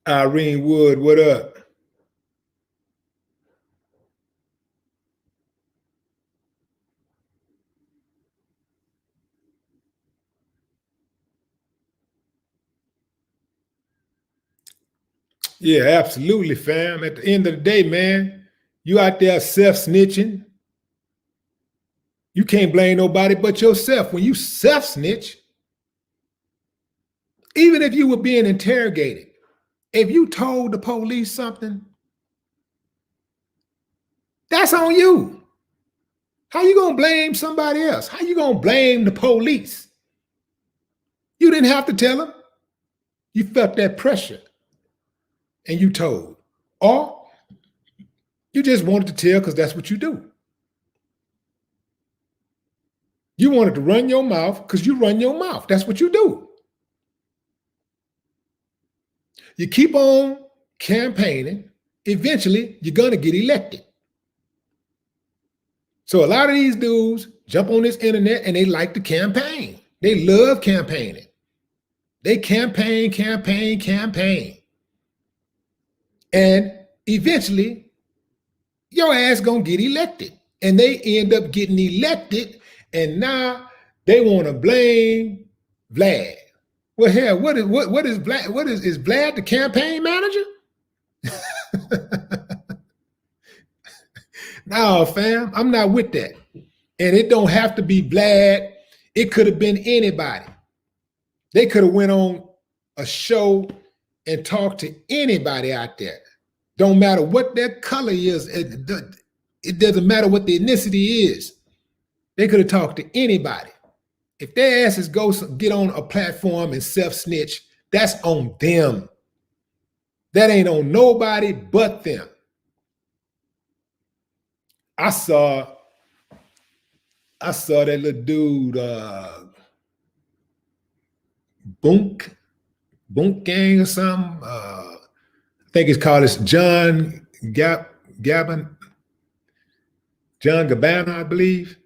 Irene Wood, what up? Yeah, absolutely, fam. At the end of the day, man, you out there self-snitching. You can't blame nobody but yourself. When you self-snitch, even if you were being interrogated, if you told the police something, that's on you. How you gonna blame somebody else? How you gonna blame the police? You didn't have to tell them. You felt that pressure and you told. Or you just wanted to tell because that's what you do. You wanted to run your mouth because you run your mouth. That's what you do. You keep on campaigning. Eventually, you're going to get elected. So a lot of these dudes jump on this internet and they like to campaign. They love campaigning. They campaign. And eventually, your ass going to get elected. And they end up getting elected, and now they want to blame Vlad. Well, hell, what is Vlad? Is Vlad the campaign manager? No, fam, I'm not with that. And it don't have to be Vlad. It could have been anybody. They could have went on a show and talked to anybody out there. Don't matter what their color is. It doesn't matter what the ethnicity is. They could have talked to anybody. If their asses go get on a platform and self-snitch, that's on them. That ain't on nobody but them. I saw that little dude, Boonk Gang or something. I think it's called John Gabon, John Gabbana, I believe.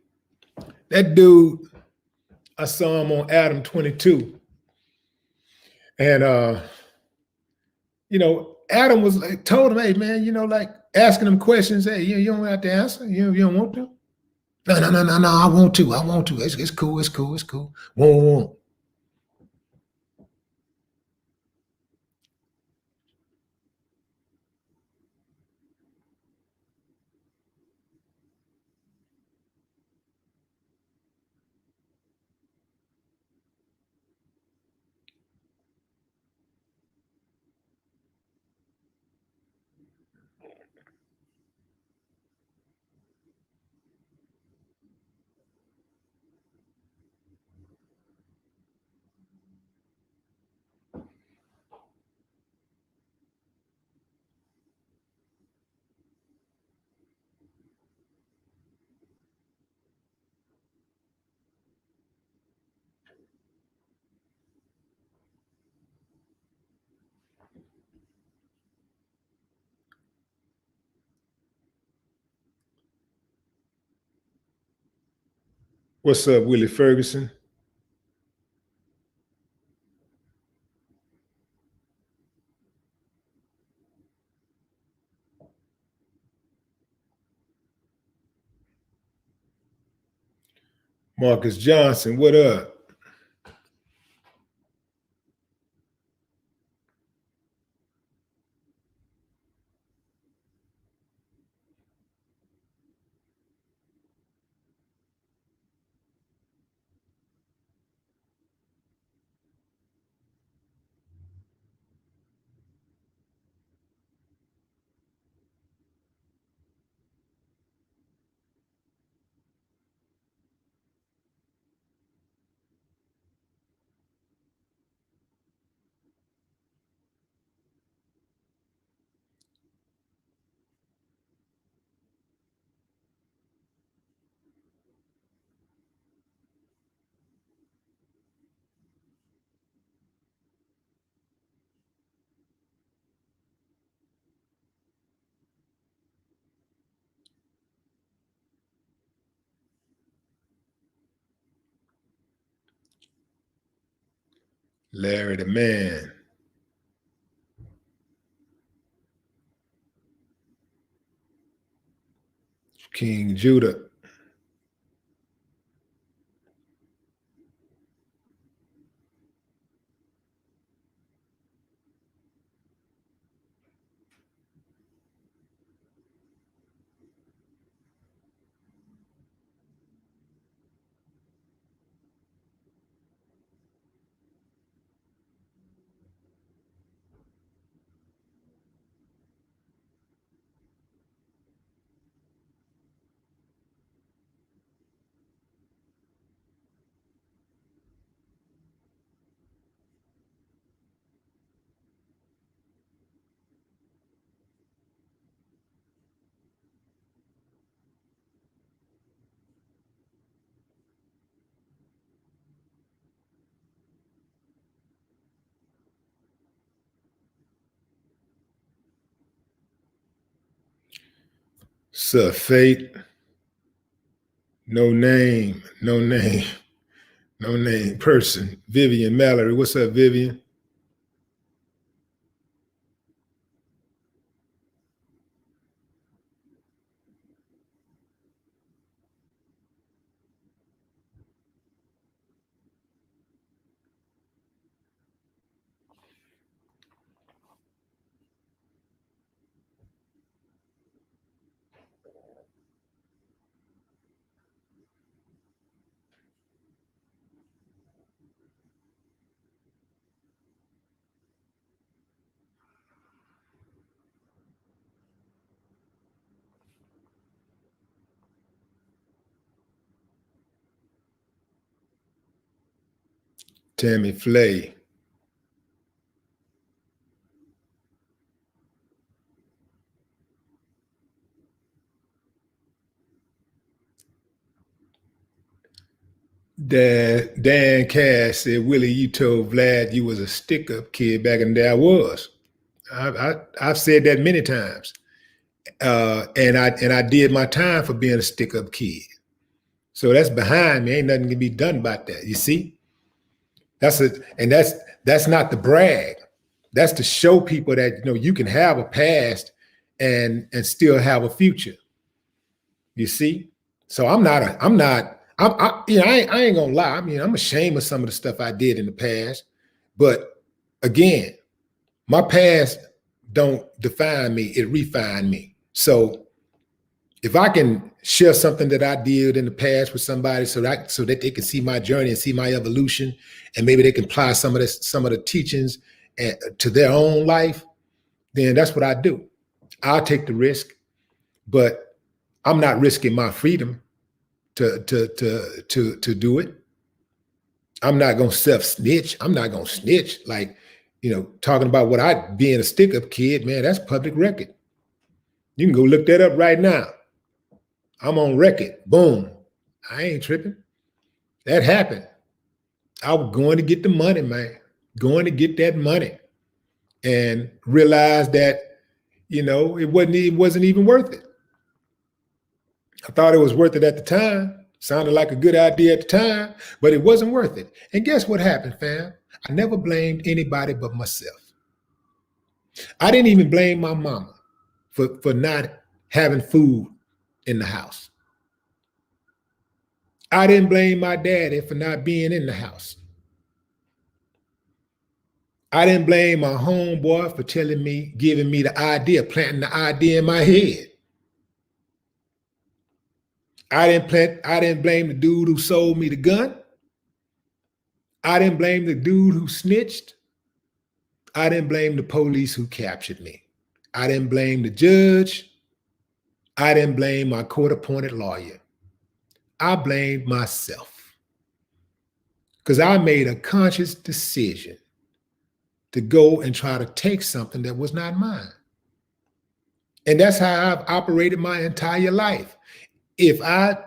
That dude, I saw him on Adam 22. And Adam was like, told him, hey man, like asking him questions. Hey, you don't have to answer. You don't want to? No. I want to. It's cool. Won't. What's up, Willie Ferguson? Marcus Johnson, what up? Larry the Man. King Judah. Sir Fate. No name. Person. Vivian Mallory. What's up, Vivian? Tammy Flay. Dan Cash said, Willie, you told Vlad you was a stick-up kid back in the day. I was. I've said that many times. And I did my time for being a stick-up kid. So that's behind me. Ain't nothing can be done about that. You see? That's not the brag. That's to show people that you can have a past and still have a future. You see? So I ain't gonna lie. I mean, I'm ashamed of some of the stuff I did in the past. But again, my past don't define me, it refined me. So if I can share something that I did in the past with somebody so that they can see my journey and see my evolution, and maybe they can apply some of the teachings to their own life, then that's what I do. I'll take the risk, but I'm not risking my freedom to do it. I'm not gonna self-snitch. I'm not gonna snitch. Like, talking about being a stick-up kid, man, that's public record. You can go look that up right now. I'm on record. Boom. I ain't tripping. That happened. I was going to get the money, man. Going to get that money. And realized that, it wasn't even worth it. I thought it was worth it at the time. Sounded like a good idea at the time, but it wasn't worth it. And guess what happened, fam? I never blamed anybody but myself. I didn't even blame my mama for not having food in the house. I didn't blame my daddy for not being in the house. I didn't blame my homeboy for giving me the idea, planting the idea in my head. I didn't blame the dude who sold me the gun. I didn't blame the dude who snitched. I didn't blame the police who captured me. I didn't blame the judge. I didn't blame my court-appointed lawyer. I blamed myself because I made a conscious decision to go and try to take something that was not mine. And that's how I've operated my entire life. If I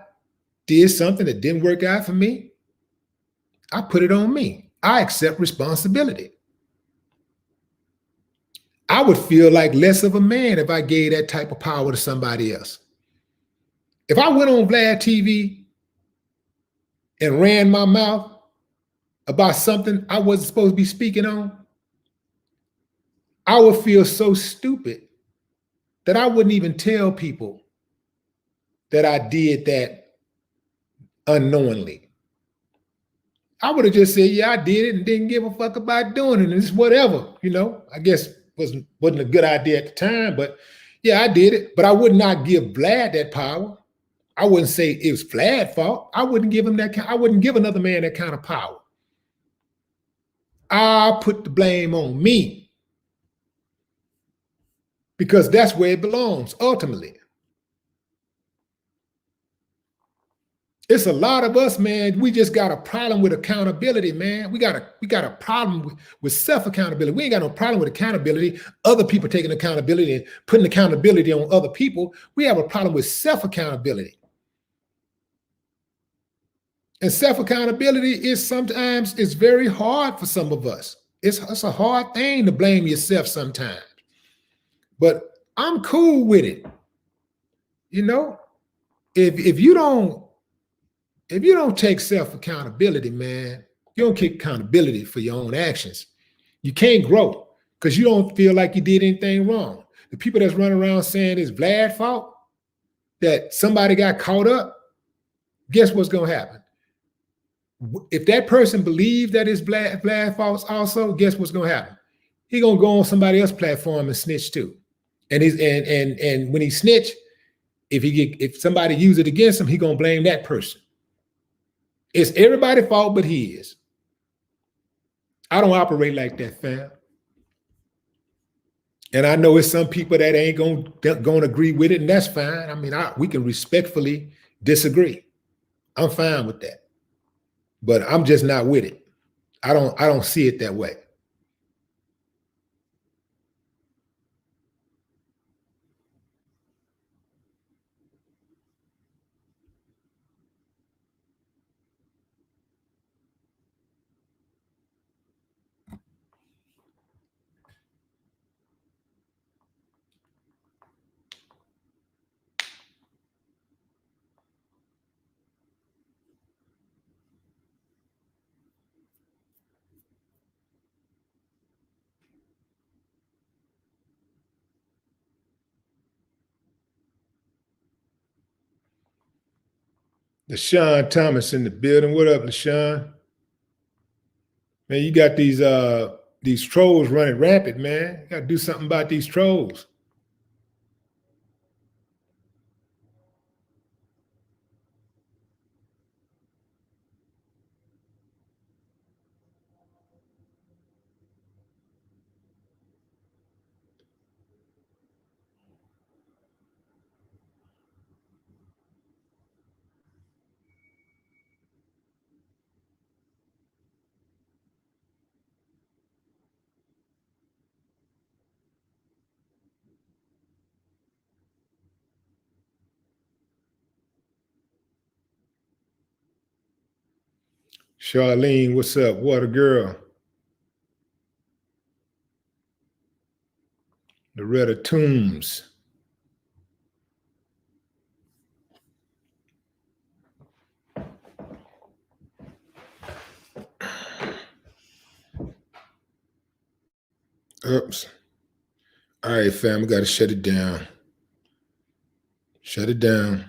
did something that didn't work out for me, I put it on me. I accept responsibility. I would feel like less of a man if I gave that type of power to somebody else. If I went on Vlad TV and ran my mouth about something I wasn't supposed to be speaking on, I would feel so stupid that I wouldn't even tell people that I did that unknowingly. I would have just said, yeah, I did it and didn't give a fuck about doing it. And it's whatever, I guess wasn't a good idea at the time, but yeah, I did it. But I would not give Vlad that power. I wouldn't say it was Vlad's fault. I wouldn't give him I wouldn't give another man that kind of power. I put the blame on me because that's where it belongs ultimately. It's a lot of us, man. We just got a problem with accountability, man. We got a problem with self-accountability. We ain't got no problem with accountability. Other people taking accountability and putting accountability on other people. We have a problem with self-accountability. And self-accountability is sometimes it's very hard for some of us. It's a hard thing to blame yourself sometimes. But I'm cool with it. If you don't take self-accountability, man, you don't take accountability for your own actions. You can't grow because you don't feel like you did anything wrong. The people that's running around saying it's Vlad's fault, that somebody got caught up, guess what's going to happen? If that person believes that it's Vlad's fault also, guess what's going to happen? He's going to go on somebody else's platform and snitch too. And when he snitch, if somebody use it against him, he going to blame that person. It's everybody's fault but his. I don't operate like that, fam. And I know it's some people that ain't going to agree with it, and that's fine. I mean, we can respectfully disagree. I'm fine with that. But I'm just not with it. I don't see it that way. LaShawn Thomas in the building. What up, LaShawn? Man, you got these trolls running rampant, man. You got to do something about these trolls. Charlene, what's up? What a girl. Loretta Toombs. Oops. All right, fam, we got to shut it down. Shut it down.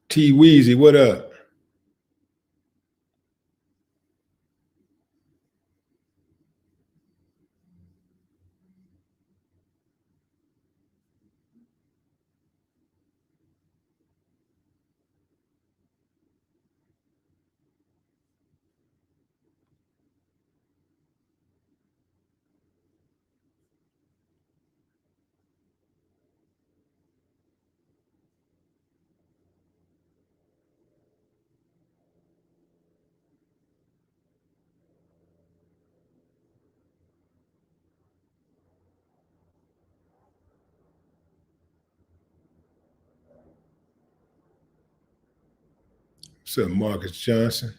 T Weezy, what up? What's up, Marcus Johnson?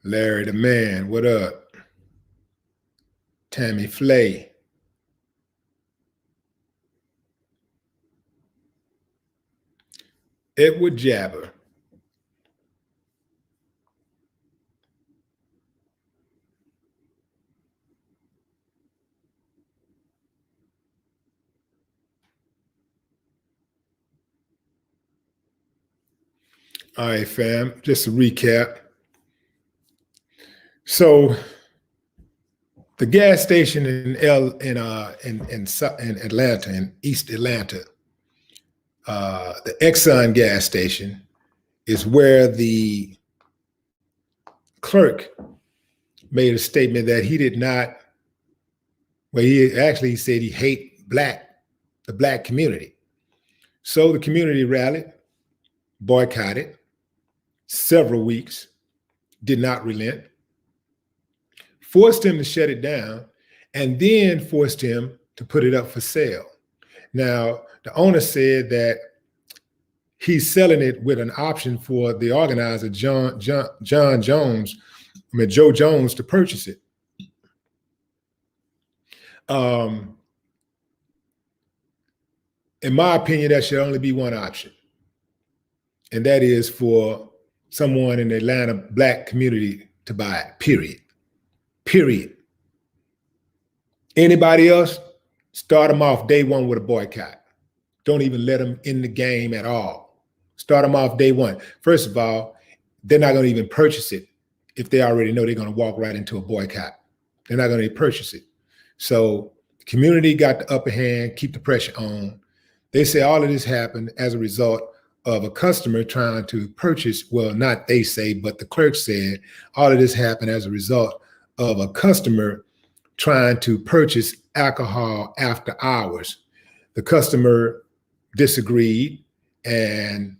Larry the Man, what up? Tammy Flay. Edward Jabber. All right, fam, just a recap. So the gas station in Atlanta, in East Atlanta, the Exxon gas station is where the clerk made a statement that he did not, well, he actually said he hate the black community. So the community rallied, boycotted several weeks, did not relent, forced him to shut it down, and then forced him to put it up for sale. Now, the owner said that he's selling it with an option for the organizer, Joe Jones, to purchase it. In my opinion, that should only be one option. And that is for someone in the Atlanta Black community to buy it, period. Period. Anybody else, start them off day one with a boycott. Don't even let them in the game at all. Start them off day one. First of all, they're not going to even purchase it if they already know they're going to walk right into a boycott. They're not going to purchase it. So the community got the upper hand, keep the pressure on. They say all of this happened as a result of a customer trying to purchase, well, not they say, but the clerk said all of this happened as a result of a customer trying to purchase alcohol after hours. The customer disagreed, and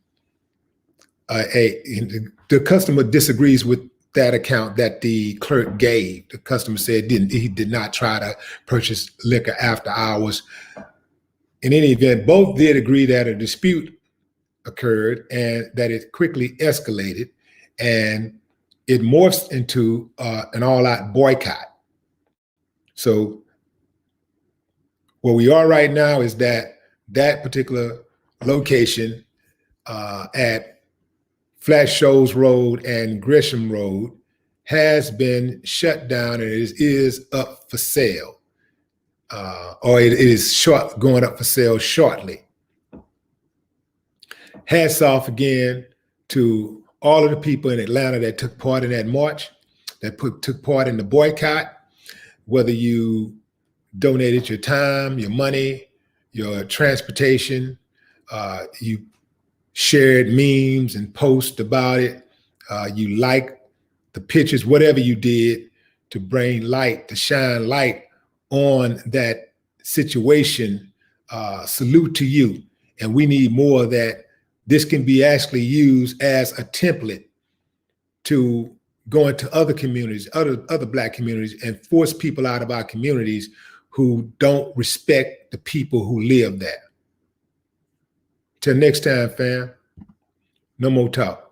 the customer disagrees with that account that the clerk gave. The customer said he did not try to purchase liquor after hours. In any event, both did agree that a dispute occurred and that it quickly escalated, and it morphs into an all-out boycott. So where we are right now is that particular location at Flat Shoals Road and Gresham Road has been shut down, and it is up for sale, or it is going up for sale shortly. Hats off again to all of the people in Atlanta that took part in that march, that took part in the boycott, whether you donated your time, your money, your transportation, you shared memes and posts about it, you liked the pictures, whatever you did to bring light, to shine light on that situation. Salute to you. And we need more of that. This can be actually used as a template to go into other communities, other Black communities, and force people out of our communities who don't respect the people who live there. Till next time, fam. No more talk.